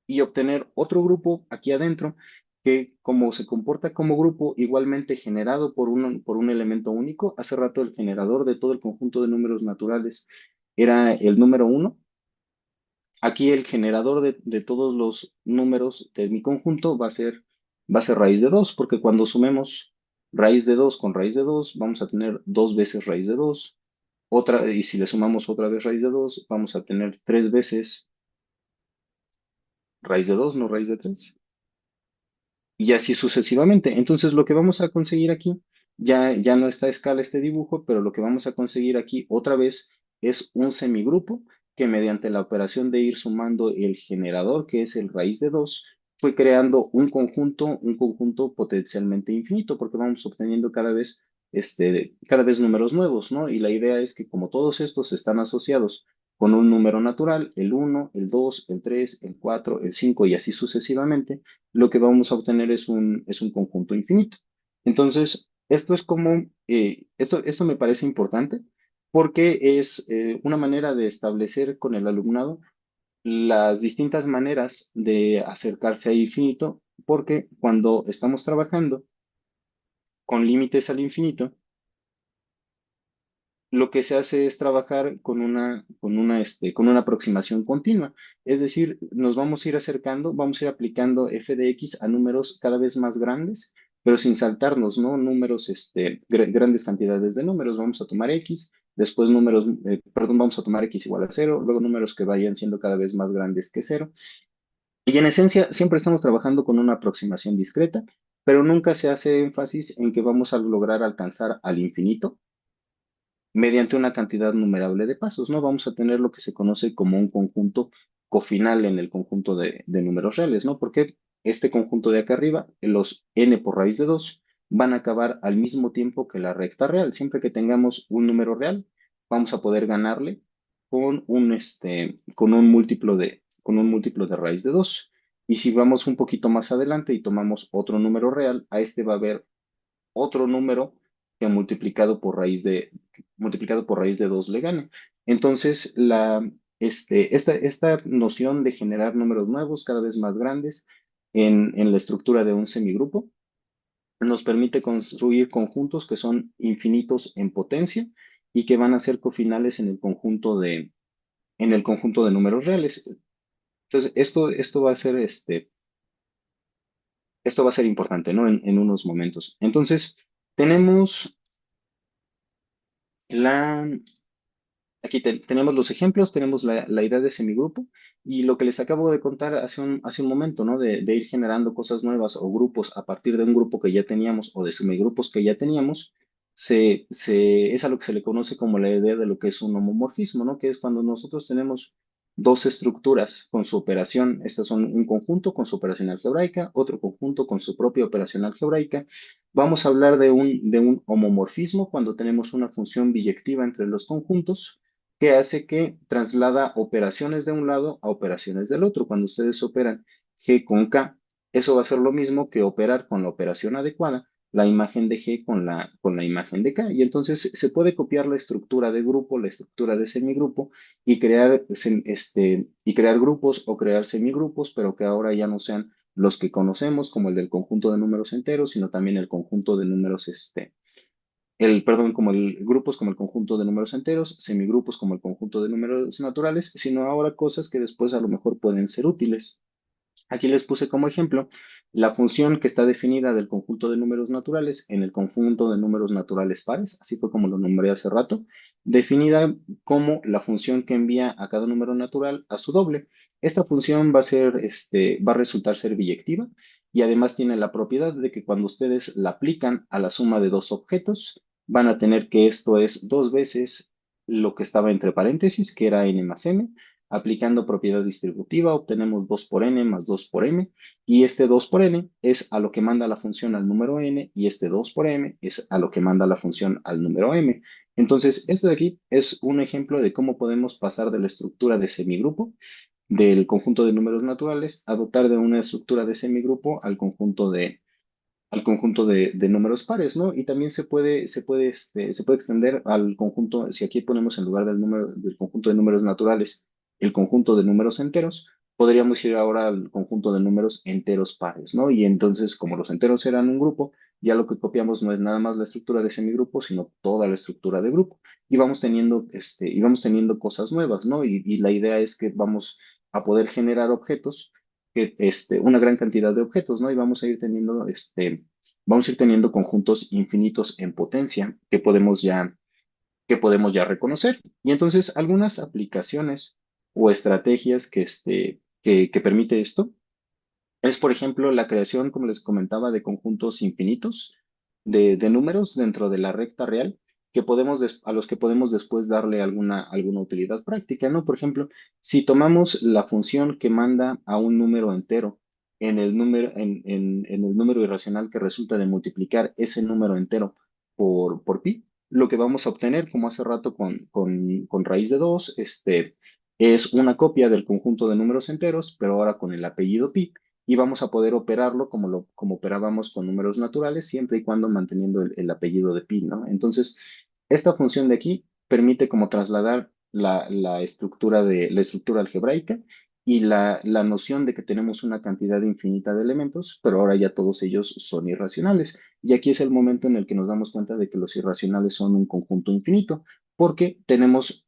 y obtener otro grupo aquí adentro que como se comporta como grupo igualmente generado por un elemento único. Hace rato el generador de todo el conjunto de números naturales era el número uno. Aquí el generador de todos los números de mi conjunto va a ser raíz de 2 porque cuando sumemos raíz de 2 con raíz de 2 vamos a tener dos veces raíz de 2 y si le sumamos otra vez raíz de 2 vamos a tener tres veces raíz de 2 no raíz de 3 y así sucesivamente. Entonces lo que vamos a conseguir aquí, ya no está a escala este dibujo, pero lo que vamos a conseguir aquí otra vez es un semigrupo que mediante la operación de ir sumando el generador, que es el raíz de 2 fue creando un conjunto potencialmente infinito, porque vamos obteniendo cada vez números nuevos, ¿no? Y la idea es que como todos estos están asociados con un número natural, el uno, el 2, el 3, el 4, el 5 y así sucesivamente, lo que vamos a obtener es un conjunto infinito. Entonces, esto es como, esto me parece importante porque es una manera de establecer con el alumnado las distintas maneras de acercarse a infinito, porque cuando estamos trabajando con límites al infinito, lo que se hace es trabajar con una aproximación continua. Es decir, nos vamos a ir acercando, vamos a ir aplicando f de x a números cada vez más grandes, pero sin saltarnos, ¿no? Números, grandes cantidades de números. Vamos a tomar x, después vamos a tomar x igual a cero, luego números que vayan siendo cada vez más grandes que cero. Y en esencia, siempre estamos trabajando con una aproximación discreta, pero nunca se hace énfasis en que vamos a lograr alcanzar al infinito mediante una cantidad numerable de pasos, ¿no? Vamos a tener lo que se conoce como un conjunto cofinal en el conjunto de números reales, ¿no? Porque este conjunto de acá arriba, los n por raíz de 2, van a acabar al mismo tiempo que la recta real. Siempre que tengamos un número real, vamos a poder ganarle con un múltiplo de raíz de 2. Y si vamos un poquito más adelante y tomamos otro número real, a este va a haber otro número que multiplicado por raíz de 2 le gane. Entonces, esta noción de generar números nuevos cada vez más grandes en la estructura de un semigrupo nos permite construir conjuntos que son infinitos en potencia y que van a ser cofinales en el conjunto de números reales. Entonces, esto va a ser importante, ¿no? En unos momentos. Entonces, tenemos la Aquí tenemos los ejemplos, tenemos la idea de semigrupo y lo que les acabo de contar hace un momento, ¿no? De ir generando cosas nuevas o grupos a partir de un grupo que ya teníamos o de semigrupos que ya teníamos, es a lo que se le conoce como la idea de lo que es un homomorfismo, ¿no? Que es cuando nosotros tenemos dos estructuras con su operación, estas son un conjunto con su operación algebraica, otro conjunto con su propia operación algebraica. Vamos a hablar de un homomorfismo cuando tenemos una función biyectiva entre los conjuntos que hace que traslada operaciones de un lado a operaciones del otro. Cuando ustedes operan G con K, eso va a ser lo mismo que operar con la operación adecuada, la imagen de G con la imagen de K. Y entonces se puede copiar la estructura de grupo, la estructura de semigrupo y crear grupos o crear semigrupos, pero que ahora ya no sean los que conocemos como el del conjunto de números enteros, sino también el conjunto de números perdón, como grupos como el conjunto de números enteros, semigrupos como el conjunto de números naturales, sino ahora cosas que después a lo mejor pueden ser útiles. Aquí les puse como ejemplo la función que está definida del conjunto de números naturales en el conjunto de números naturales pares, así fue como lo nombré hace rato, definida como la función que envía a cada número natural a su doble. Esta función va a resultar ser biyectiva y además tiene la propiedad de que cuando ustedes la aplican a la suma de dos objetos, van a tener que esto es dos veces lo que estaba entre paréntesis, que era n más m. Aplicando propiedad distributiva, obtenemos 2 por n más 2 por m, y este 2 por n es a lo que manda la función al número n, y este 2 por m es a lo que manda la función al número m. Entonces, esto de aquí es un ejemplo de cómo podemos pasar de la estructura de semigrupo del conjunto de números naturales a dotar de una estructura de semigrupo al conjunto de números pares, ¿no? Y también se puede extender al conjunto, si aquí ponemos en lugar del conjunto de números naturales, el conjunto de números enteros, podríamos ir ahora al conjunto de números enteros pares, ¿no? Y entonces, como los enteros eran un grupo, ya lo que copiamos no es nada más la estructura de semigrupo, sino toda la estructura de grupo. Y vamos teniendo cosas nuevas, ¿no? Y la idea es que vamos a poder generar objetos una gran cantidad de objetos, ¿no? Y vamos a ir teniendo conjuntos infinitos en potencia que podemos ya reconocer. Y entonces, algunas aplicaciones o estrategias que permite esto es, por ejemplo, la creación, como les comentaba, de conjuntos infinitos de números dentro de la recta real a los que podemos después darle alguna utilidad práctica, ¿no? Por ejemplo, si tomamos la función que manda a un número entero en el número irracional que resulta de multiplicar ese número entero por pi, lo que vamos a obtener, como hace rato con raíz de 2, es una copia del conjunto de números enteros, pero ahora con el apellido pi y vamos a poder operarlo como operábamos con números naturales, siempre y cuando manteniendo el apellido de pi, ¿no? Entonces, esta función de aquí permite como trasladar la estructura algebraica y la noción de que tenemos una cantidad infinita de elementos, pero ahora ya todos ellos son irracionales. Y aquí es el momento en el que nos damos cuenta de que los irracionales son un conjunto infinito, porque tenemos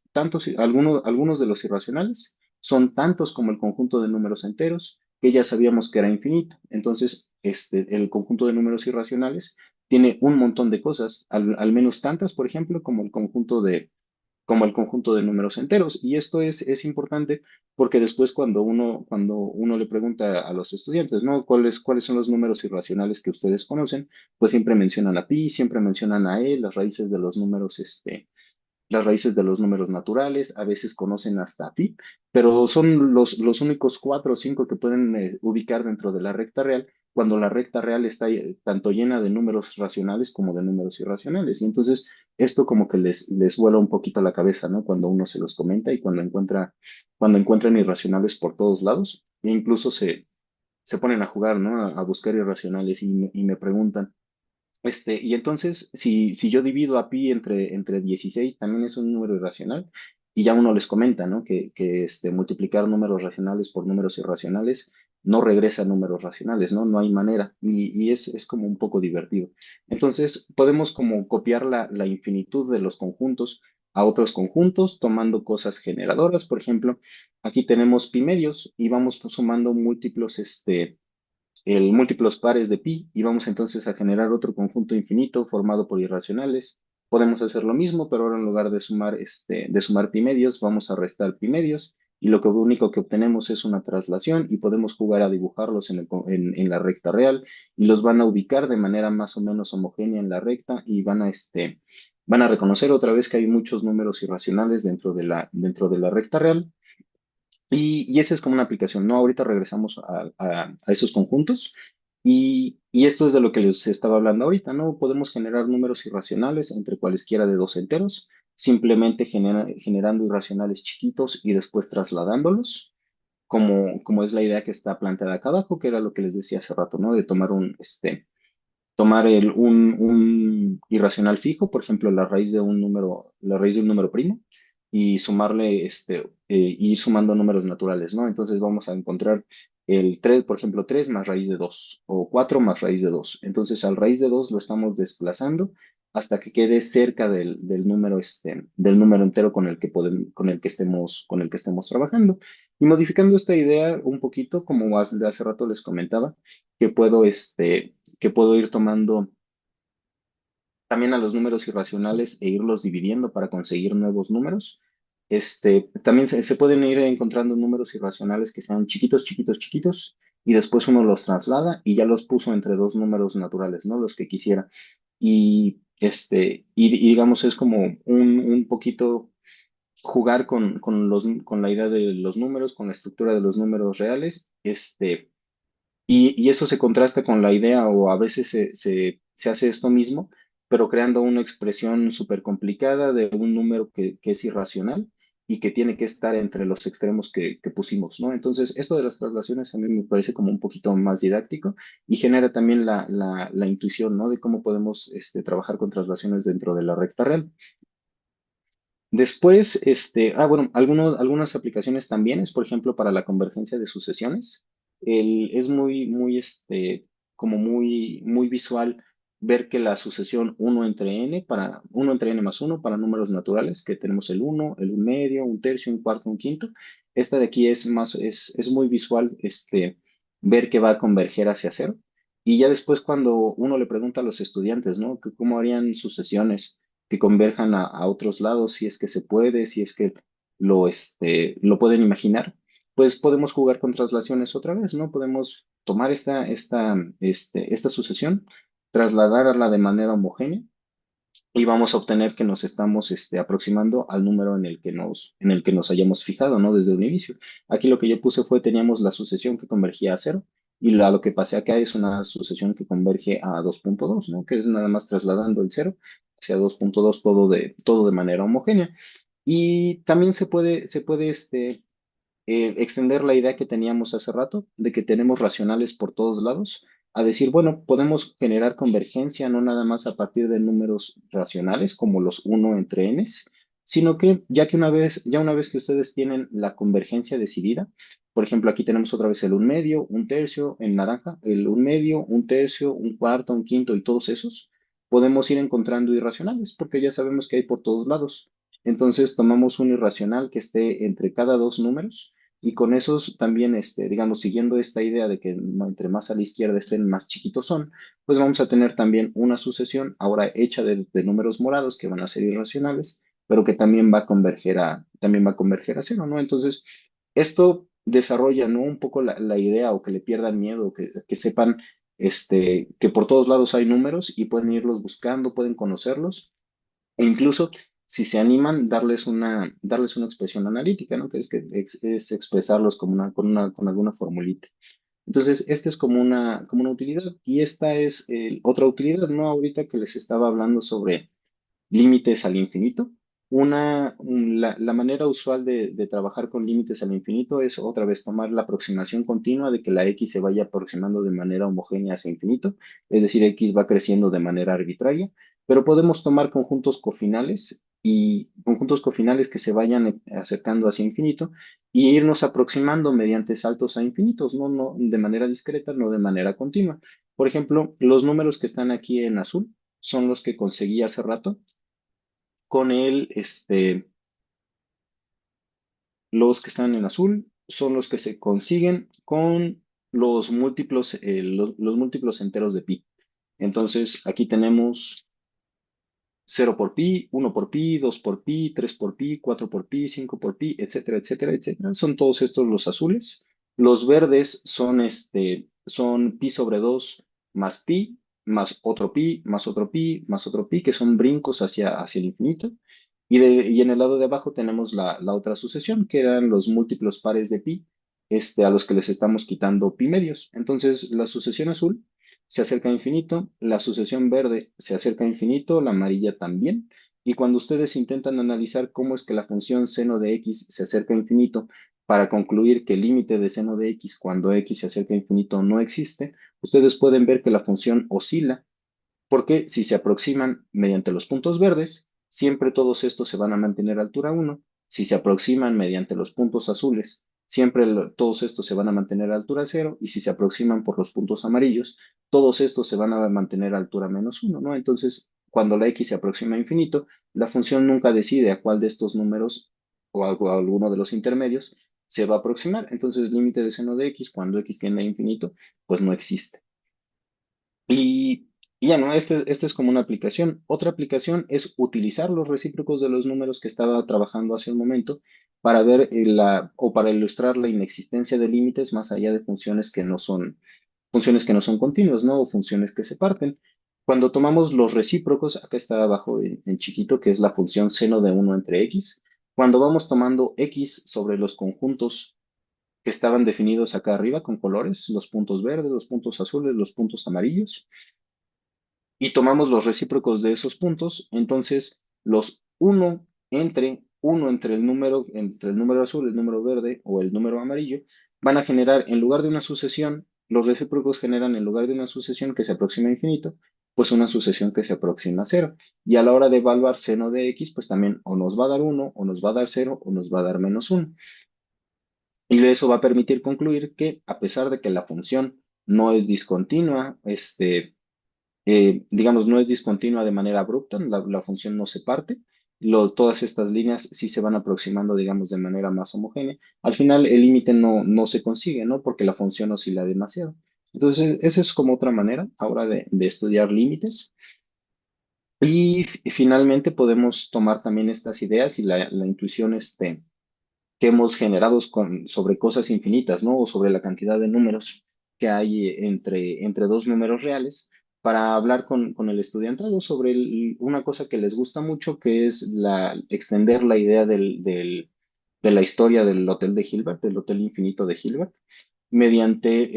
algunos de los irracionales son tantos como el conjunto de números enteros, que ya sabíamos que era infinito. Entonces, el conjunto de números irracionales tiene un montón de cosas, al menos tantas, por ejemplo, como el conjunto de números enteros. Y esto es importante porque después cuando uno le pregunta a los estudiantes, ¿no? ¿Cuáles son los números irracionales que ustedes conocen? Pues siempre mencionan a pi, siempre mencionan a e, las raíces de los números naturales, a veces conocen hasta pi, pero son los únicos cuatro o cinco que pueden ubicar dentro de la recta real, cuando la recta real está tanto llena de números racionales como de números irracionales. Y entonces esto como que les vuela un poquito la cabeza, ¿no? Cuando uno se los comenta y cuando encuentran irracionales por todos lados, e incluso se ponen a jugar, ¿no? A buscar irracionales y me preguntan. Y entonces, si yo divido a pi entre 16 también es un número irracional, y ya uno les comenta, ¿no? Que multiplicar números racionales por números irracionales no regresa a números racionales, ¿no? No hay manera, y es como un poco divertido. Entonces, podemos como copiar la infinitud de los conjuntos a otros conjuntos, tomando cosas generadoras. Por ejemplo, aquí tenemos pi medios, y vamos pues, sumando múltiplos pares de pi y vamos entonces a generar otro conjunto infinito formado por irracionales. Podemos hacer lo mismo, pero ahora en lugar de sumar pi medios, vamos a restar pi medios y lo único que obtenemos es una traslación y podemos jugar a dibujarlos en la recta real y los van a ubicar de manera más o menos homogénea en la recta y van a reconocer otra vez que hay muchos números irracionales dentro de la recta real y esa es como una aplicación, ¿no? Ahorita regresamos a esos conjuntos y esto es de lo que les estaba hablando ahorita, ¿no? Podemos generar números irracionales entre cualesquiera de dos enteros, simplemente generando irracionales chiquitos y después trasladándolos, como es la idea que está planteada acá abajo, que era lo que les decía hace rato, ¿no? De tomar un irracional fijo, por ejemplo, la raíz de un número primo, y sumarle, ir sumando números naturales, ¿no? Entonces vamos a encontrar el 3 por ejemplo, 3 más raíz de 2 o 4 más raíz de 2. Entonces al raíz de 2 lo estamos desplazando hasta que quede cerca del número entero con el que estemos trabajando. Y modificando esta idea un poquito, como hace rato les comentaba, que puedo, que puedo ir tomando también a los números irracionales e irlos dividiendo para conseguir nuevos números. También se pueden ir encontrando números irracionales que sean chiquitos, chiquitos, chiquitos, y después uno los traslada y ya los puso entre dos números naturales, ¿no? Los que quisiera. Y digamos, es como un poquito jugar con la idea de los números, con la estructura de los números reales, y eso se contrasta con la idea, o a veces se hace esto mismo, pero creando una expresión súper complicada de un número que es irracional y que tiene que estar entre los extremos que pusimos, ¿no? Entonces, esto de las traslaciones a mí me parece como un poquito más didáctico y genera también la intuición, ¿no? De cómo podemos trabajar con traslaciones dentro de la recta real. Después, bueno, algunas aplicaciones también es, por ejemplo, para la convergencia de sucesiones. Es como muy visual ver que la sucesión uno entre n más uno para números naturales, que tenemos el uno, el un medio, un tercio, un cuarto, un quinto. Esta de aquí es muy visual, ver que va a converger hacia cero. Y ya después cuando uno le pregunta a los estudiantes, ¿no? Que cómo harían sucesiones que converjan a otros lados, si es que se puede, si es que lo pueden imaginar, pues podemos jugar con traslaciones otra vez, ¿no? Podemos tomar esta sucesión, trasladarla de manera homogénea y vamos a obtener que nos estamos aproximando al número en el que nos hayamos fijado, ¿no? Desde un inicio. Aquí lo que yo puse teníamos la sucesión que convergía a cero, y lo que pasé acá es una sucesión que converge a 2.2, ¿no? Que es nada más trasladando el cero hacia 2.2, todo de manera homogénea. Y también se puede extender la idea que teníamos hace rato de que tenemos racionales por todos lados, a decir, bueno, podemos generar convergencia no nada más a partir de números racionales como los uno entre n's, sino que ya una vez que ustedes tienen la convergencia decidida, por ejemplo, aquí tenemos otra vez el un medio, un tercio en naranja, el un medio, un tercio, un cuarto, un quinto y todos esos, podemos ir encontrando irracionales porque ya sabemos que hay por todos lados. Entonces tomamos un irracional que esté entre cada dos números y con esos también, digamos, siguiendo esta idea de que entre más a la izquierda estén, más chiquitos son, pues vamos a tener también una sucesión ahora hecha de números morados que van a ser irracionales, pero que también va a converger a cero, ¿no? Entonces, esto desarrolla, ¿no? Un poco la idea o que le pierdan miedo, que sepan, que por todos lados hay números y pueden irlos buscando, pueden conocerlos e incluso, si se animan, darles una expresión analítica, ¿no? Que es expresarlos con alguna formulita. Entonces, esta es como una utilidad. Y esta es otra utilidad, ¿no? Ahorita que les estaba hablando sobre límites al infinito. La manera usual de trabajar con límites al infinito es otra vez tomar la aproximación continua de que la x se vaya aproximando de manera homogénea hacia infinito, es decir, x va creciendo de manera arbitraria, pero podemos tomar conjuntos cofinales que se vayan acercando hacia infinito y irnos aproximando mediante saltos a infinitos, no de manera discreta, no de manera continua. Por ejemplo, los números que están aquí en azul son los que conseguí hace rato con los que están en azul son los que se consiguen con los múltiplos enteros de pi. Entonces, aquí tenemos 0 por pi, 1 por pi, 2 por pi, 3 por pi, 4 por pi, 5 por pi, etcétera, etcétera, etcétera. Son todos estos los azules. Los verdes son pi sobre 2 más pi, más otro pi, más otro pi, más otro pi, que son brincos hacia el infinito. Y en el lado de abajo tenemos la otra sucesión, que eran los múltiplos pares de pi, a los que les estamos quitando pi medios. Entonces, la sucesión azul se acerca a infinito, la sucesión verde se acerca a infinito, la amarilla también. Y cuando ustedes intentan analizar cómo es que la función seno de x se acerca a infinito para concluir que el límite de seno de x cuando x se acerca a infinito no existe, ustedes pueden ver que la función oscila porque si se aproximan mediante los puntos verdes, siempre todos estos se van a mantener a altura 1. Si se aproximan mediante los puntos azules, siempre todos estos se van a mantener a altura 0. Y si se aproximan por los puntos amarillos, todos estos se van a mantener a altura -1, ¿no? Entonces, cuando la x se aproxima a infinito, la función nunca decide a cuál de estos números o a alguno de los intermedios se va a aproximar. Entonces, límite de seno de x cuando x tiende a infinito, pues no existe. Y, y ya no, este es como una aplicación. Otra aplicación es utilizar los recíprocos de los números que estaba trabajando hace un momento para ver o para ilustrar la inexistencia de límites más allá de funciones que no son continuas, ¿no? O funciones que se parten. Cuando tomamos los recíprocos, acá está abajo en chiquito, que es la función seno de 1 entre x. Cuando vamos tomando x sobre los conjuntos que estaban definidos acá arriba con colores, los puntos verdes, los puntos azules, los puntos amarillos, y tomamos los recíprocos de esos puntos, entonces los uno entre el número azul, el número verde o el número amarillo, van a generar en lugar de una sucesión, los recíprocos generan en lugar de una sucesión que se aproxima a infinito, pues una sucesión que se aproxima a cero. Y a la hora de evaluar seno de x, pues también o nos va a dar uno, o nos va a dar cero, o nos va a dar -1. Y eso va a permitir concluir que a pesar de que la función no es discontinua, digamos, no es discontinua de manera abrupta, la función no se parte, todas estas líneas sí se van aproximando, digamos, de manera más homogénea. Al final el límite no se consigue, ¿no? Porque la función oscila demasiado. Entonces, esa es como otra manera ahora de estudiar límites. Y finalmente podemos tomar también estas ideas y la intuición que hemos generado sobre cosas infinitas, ¿no? O sobre la cantidad de números que hay entre dos números reales, para hablar con el estudiantado sobre una cosa que les gusta mucho, que es extender la idea de la historia del Hotel de Hilbert, del Hotel Infinito de Hilbert, mediante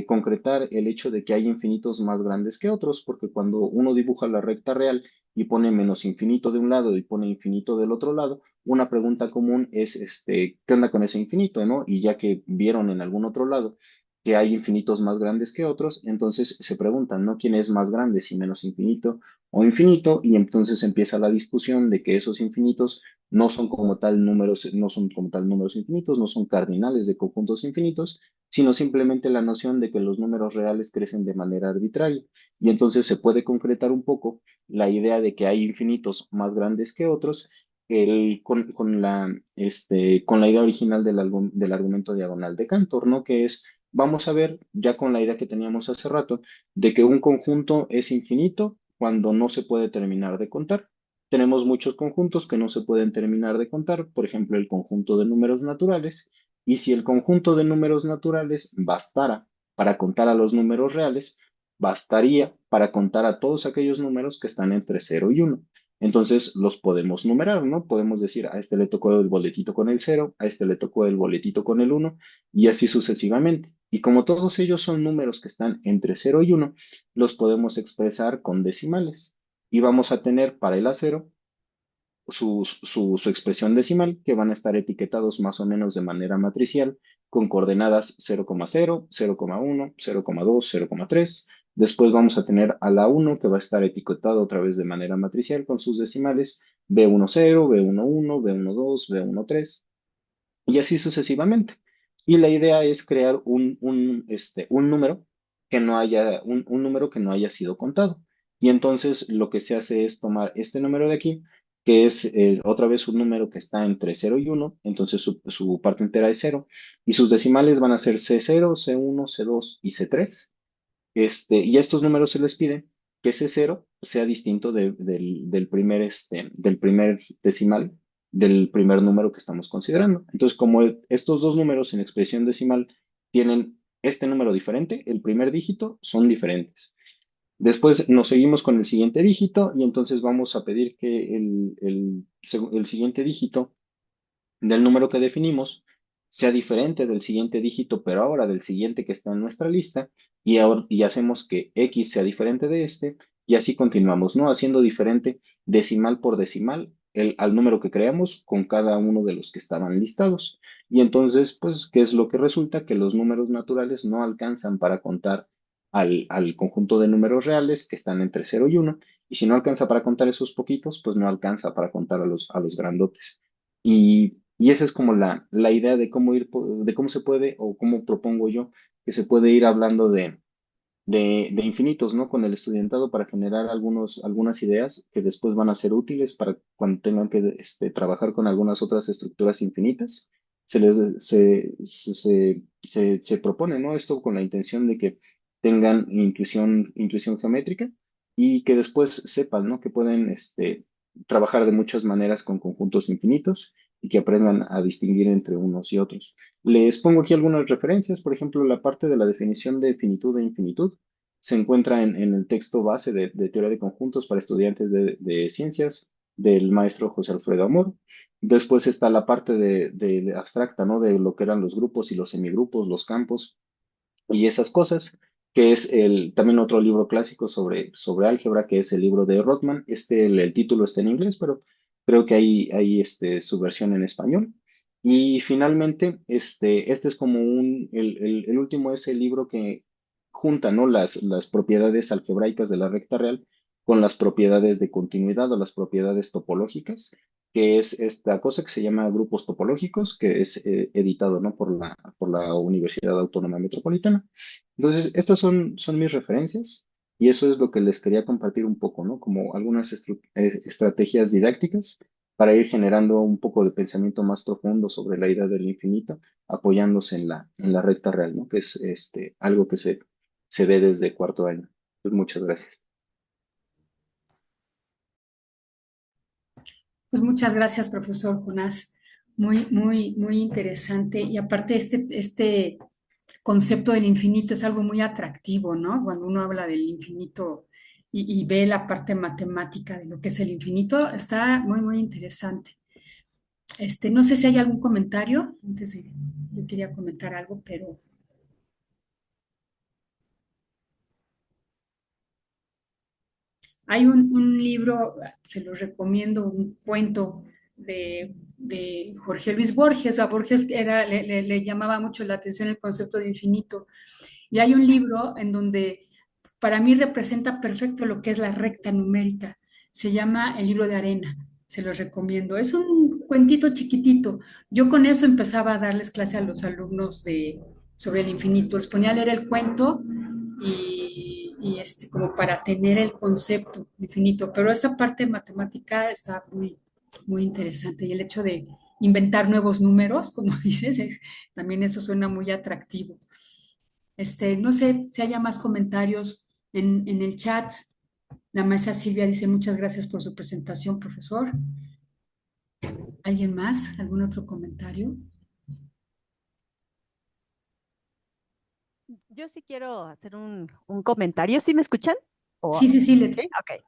concretar el hecho de que hay infinitos más grandes que otros, porque cuando uno dibuja la recta real y pone menos infinito de un lado y pone infinito del otro lado, una pregunta común es, ¿qué onda con ese infinito, no? Y ya que vieron en algún otro lado que hay infinitos más grandes que otros, entonces se preguntan, ¿no? ¿Quién es más grande, si menos infinito o infinito? Y entonces empieza la discusión de que esos infinitos no son como tal números infinitos, no son cardinales de conjuntos infinitos, sino simplemente la noción de que los números reales crecen de manera arbitraria. Y entonces se puede concretar un poco la idea de que hay infinitos más grandes que otros con la idea original del argumento diagonal de Cantor, ¿no? Que es, vamos a ver, ya con la idea que teníamos hace rato, de que un conjunto es infinito cuando no se puede terminar de contar. Tenemos muchos conjuntos que no se pueden terminar de contar, por ejemplo, el conjunto de números naturales, y si el conjunto de números naturales bastara para contar a los números reales, bastaría para contar a todos aquellos números que están entre 0 y 1. Entonces los podemos numerar, ¿no? Podemos decir, a este le tocó el boletito con el 0, a este le tocó el boletito con el 1, y así sucesivamente. Y como todos ellos son números que están entre 0 y 1, los podemos expresar con decimales. Y vamos a tener para el A0 su expresión decimal, que van a estar etiquetados más o menos de manera matricial, con coordenadas 0,0, 0,1, 0,2, 0,3. Después vamos a tener a la 1, que va a estar etiquetado otra vez de manera matricial con sus decimales B10, B11, B12, B13, y así sucesivamente. Y la idea es crear un número un número que no haya sido contado. Y entonces lo que se hace es tomar este número de aquí, que es otra vez un número que está entre 0 y 1, entonces su parte entera es 0, y sus decimales van a ser C0, C1, C2 y C3. Y a estos números se les pide que ese cero sea distinto del primer decimal, del primer número que estamos considerando. Entonces, como estos dos números en expresión decimal tienen este número diferente, el primer dígito, son diferentes. Después nos seguimos con el siguiente dígito y entonces vamos a pedir que el siguiente dígito del número que definimos sea diferente del siguiente dígito, pero ahora del siguiente que está en nuestra lista, y hacemos que x sea diferente de este, y así continuamos, ¿no? Haciendo diferente decimal por decimal al número que creamos con cada uno de los que estaban listados. Y entonces, pues, ¿qué es lo que resulta? Que los números naturales no alcanzan para contar al conjunto de números reales que están entre 0 y 1, y si no alcanza para contar esos poquitos, pues no alcanza para contar a los grandotes. Y esa es como la idea de cómo de cómo se puede, o cómo propongo yo que se puede ir hablando de infinitos, ¿no? Con el estudiantado para generar algunas ideas que después van a ser útiles para cuando tengan que trabajar con algunas otras estructuras infinitas. Se les se propone, ¿no? Esto con la intención de que tengan intuición geométrica y que después sepan, ¿no? Que pueden trabajar de muchas maneras con conjuntos infinitos y que aprendan a distinguir entre unos y otros. Les pongo aquí algunas referencias, por ejemplo, la parte de la definición de finitud e infinitud se encuentra en el texto base de teoría de conjuntos para estudiantes de ciencias del maestro José Alfredo Amor. Después está la parte de abstracta, ¿no? De lo que eran los grupos y los semigrupos, los campos y esas cosas, que es también otro libro clásico sobre álgebra, que es el libro de Rothman. El título está en inglés, pero creo que hay su versión en español. Y finalmente, este es como el último es el libro que junta, ¿no? Las propiedades algebraicas de la recta real con las propiedades de continuidad o las propiedades topológicas, que es esta cosa que se llama grupos topológicos, que es editado, ¿no? por la Universidad Autónoma Metropolitana. Entonces, estas son mis referencias y eso es lo que les quería compartir un poco, ¿no? Como algunas estrategias didácticas para ir generando un poco de pensamiento más profundo sobre la idea del infinito, apoyándose en la recta real, ¿no? Que es algo que se ve desde cuarto año. Pues muchas gracias. Pues muchas gracias, profesor Jonás. Muy, muy, muy interesante. Y aparte, este concepto del infinito es algo muy atractivo, ¿no? Cuando uno habla del infinito y ve la parte matemática de lo que es el infinito, está muy, muy interesante. No sé si hay algún comentario. Yo quería comentar algo, pero hay un libro, se lo recomiendo, un cuento de Jorge Luis Borges. A Borges le llamaba mucho la atención el concepto de infinito. Y hay un libro en donde para mí representa perfecto lo que es la recta numérica. Se llama El libro de arena. Se lo recomiendo. Es un cuentito chiquitito. Yo con eso empezaba a darles clase a los alumnos sobre el infinito. Les ponía a leer el cuento y como para tener el concepto infinito. Pero esta parte matemática está muy, muy interesante. Y el hecho de inventar nuevos números, como dices, también eso suena muy atractivo. No sé si haya más comentarios en el chat. La maestra Silvia dice muchas gracias por su presentación, profesor. ¿Alguien más? ¿Algún otro comentario? Yo sí quiero hacer un comentario. ¿Sí me escuchan? Sí, sí, sí, ¿Sí? Ok.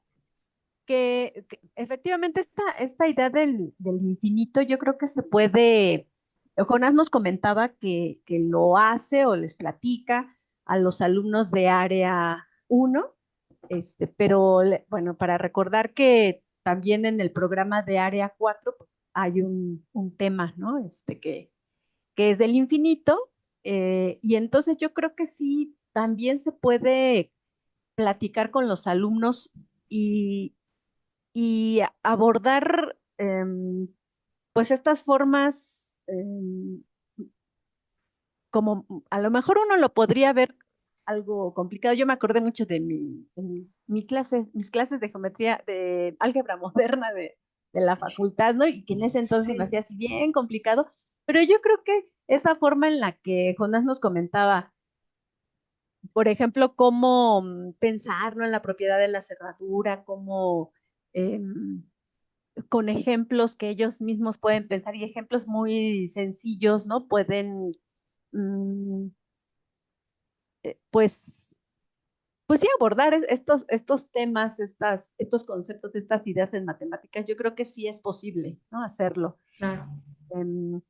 Que efectivamente esta idea del infinito yo creo que se puede, Jonás nos comentaba que lo hace o les platica a los alumnos de área uno, pero bueno, para recordar que también en el programa de área 4 pues, hay un tema, ¿no? Que es del infinito, y entonces yo creo que sí, también se puede platicar con los alumnos y, y abordar pues estas formas, como a lo mejor uno lo podría ver algo complicado. Yo me acordé mucho de mis clases de geometría, de álgebra moderna de la facultad, ¿no? Y que en ese entonces se me Sí, hacía así bien complicado, pero yo creo que esa forma en la que Jonás nos comentaba, por ejemplo, cómo pensarlo en la propiedad de la cerradura, cómo em, con ejemplos que ellos mismos pueden pensar y ejemplos muy sencillos, ¿no? Pueden, mm, pues, pues sí, abordar estos temas, estos conceptos, estas ideas en matemáticas. Yo creo que sí es posible, ¿no? Hacerlo. Claro. Em,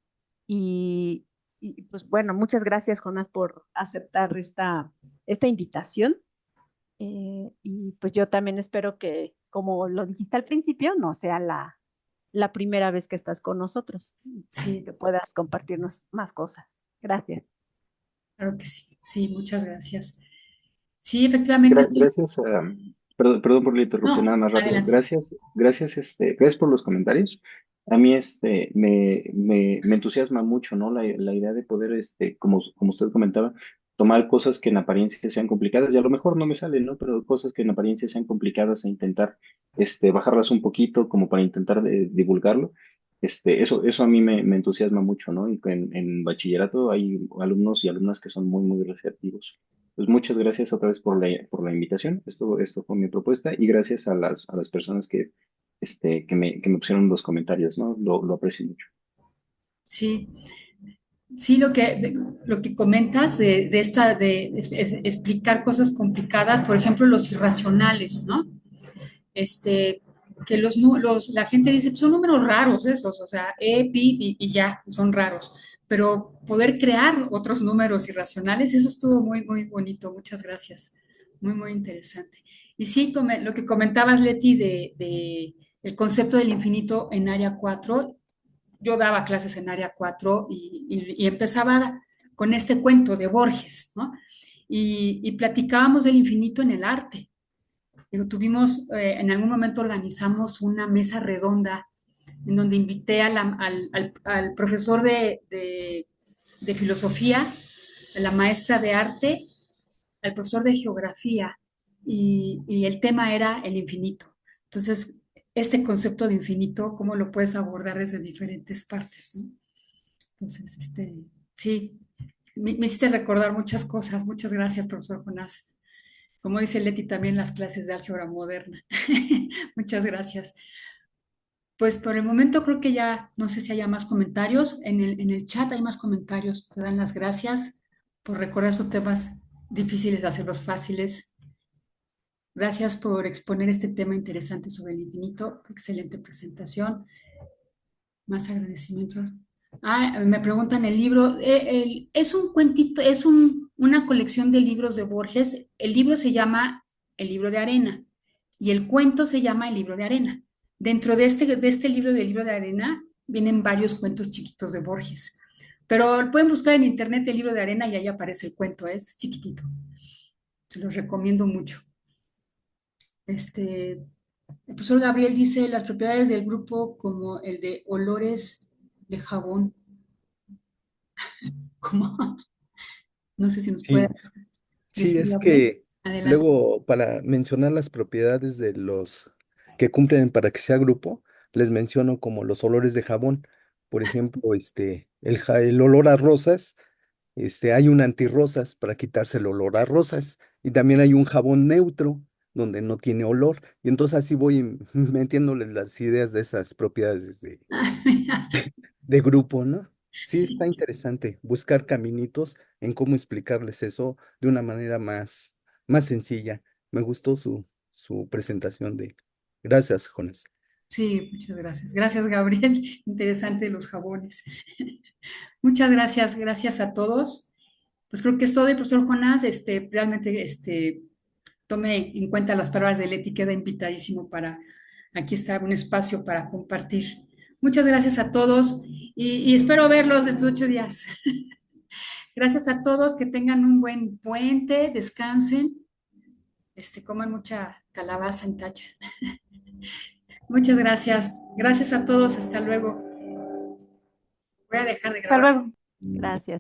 y, pues bueno, muchas gracias, Jonás, por aceptar esta invitación. Y pues yo también espero que, como lo dijiste al principio, no sea la primera vez que estás con nosotros, Sí, que puedas compartirnos más cosas. Gracias. claro que sí. Sí, muchas gracias. Sí, efectivamente, Gracias, perdón por la interrupción, nada no, más rápido. adelante. Gracias por los comentarios. A mí, me entusiasma mucho, ¿no? La idea de poder, como usted comentaba, tomar cosas que en apariencia sean complicadas, y a lo mejor no me salen, ¿no? Pero cosas que en apariencia sean complicadas e intentar, bajarlas un poquito como para intentar divulgarlo. Eso a mí me entusiasma mucho, ¿no? Y que en bachillerato hay alumnos y alumnas que son muy, muy receptivos. Pues muchas gracias otra vez por la invitación. Esto fue mi propuesta y gracias a las personas que me pusieron los comentarios, ¿no? Lo aprecio mucho. Sí, sí, lo que comentas de esta, explicar cosas complicadas, por ejemplo, los irracionales, ¿no? Este, que la gente dice, "Pues son números raros esos, o sea, pi, y ya, son raros, pero poder crear otros números irracionales, eso estuvo muy, muy bonito, muchas gracias, muy, muy interesante. Y sí, lo que comentabas, Leti, de el concepto del infinito en área 4, yo daba clases en área 4 y empezaba con este cuento de Borges, ¿no? Y platicábamos del infinito en el arte. Digo, en algún momento organizamos una mesa redonda en donde invité al profesor de filosofía, a la maestra de arte, al profesor de geografía, y el tema era el infinito. Entonces, este concepto de infinito, ¿cómo lo puedes abordar desde diferentes partes, ¿no? Entonces, sí, me hiciste recordar muchas cosas. Muchas gracias, profesor Jonás. Como dice Leti, también las clases de álgebra moderna. Muchas gracias. Pues por el momento creo que ya, no sé si haya más comentarios. En el chat hay más comentarios. Te dan las gracias por recordar estos temas difíciles, hacerlos fáciles. Gracias por exponer este tema interesante sobre el infinito. Excelente presentación. Más agradecimientos. Me preguntan el libro. Es un cuentito, una colección de libros de Borges. El libro se llama El libro de arena y el cuento se llama El libro de arena. Dentro de este libro del libro de arena vienen varios cuentos chiquitos de Borges. Pero pueden buscar en internet el libro de arena y ahí aparece el cuento. Es chiquitito. Se los recomiendo mucho. El profesor Gabriel dice las propiedades del grupo como el de olores de jabón. Como, no sé si nos Sí, puedes sí, decir, es Gabriel. que Adelante. luego para mencionar las propiedades de los que cumplen para que sea grupo, les menciono como los olores de jabón. Por ejemplo, el olor a rosas, hay un antirrosas para quitarse el olor a rosas. Y también hay un jabón neutro donde no tiene olor. Y entonces así voy metiéndoles las ideas de esas propiedades de grupo, ¿no? Sí, está interesante buscar caminitos en cómo explicarles eso de una manera más sencilla. Me gustó su presentación de... Gracias, Jonas. Sí, muchas gracias. Gracias, Gabriel. Interesante los jabones. Muchas gracias, gracias a todos. Pues creo que es todo, y profesor Jonás, realmente tome en cuenta las palabras de Leti, queda invitadísimo aquí está un espacio para compartir. Muchas gracias a todos y espero verlos dentro de 8 días. Gracias a todos, que tengan un buen puente, descansen, coman mucha calabaza en tacha. Muchas gracias. Gracias a todos, hasta luego. Voy a dejar de Hasta grabar. luego. Gracias.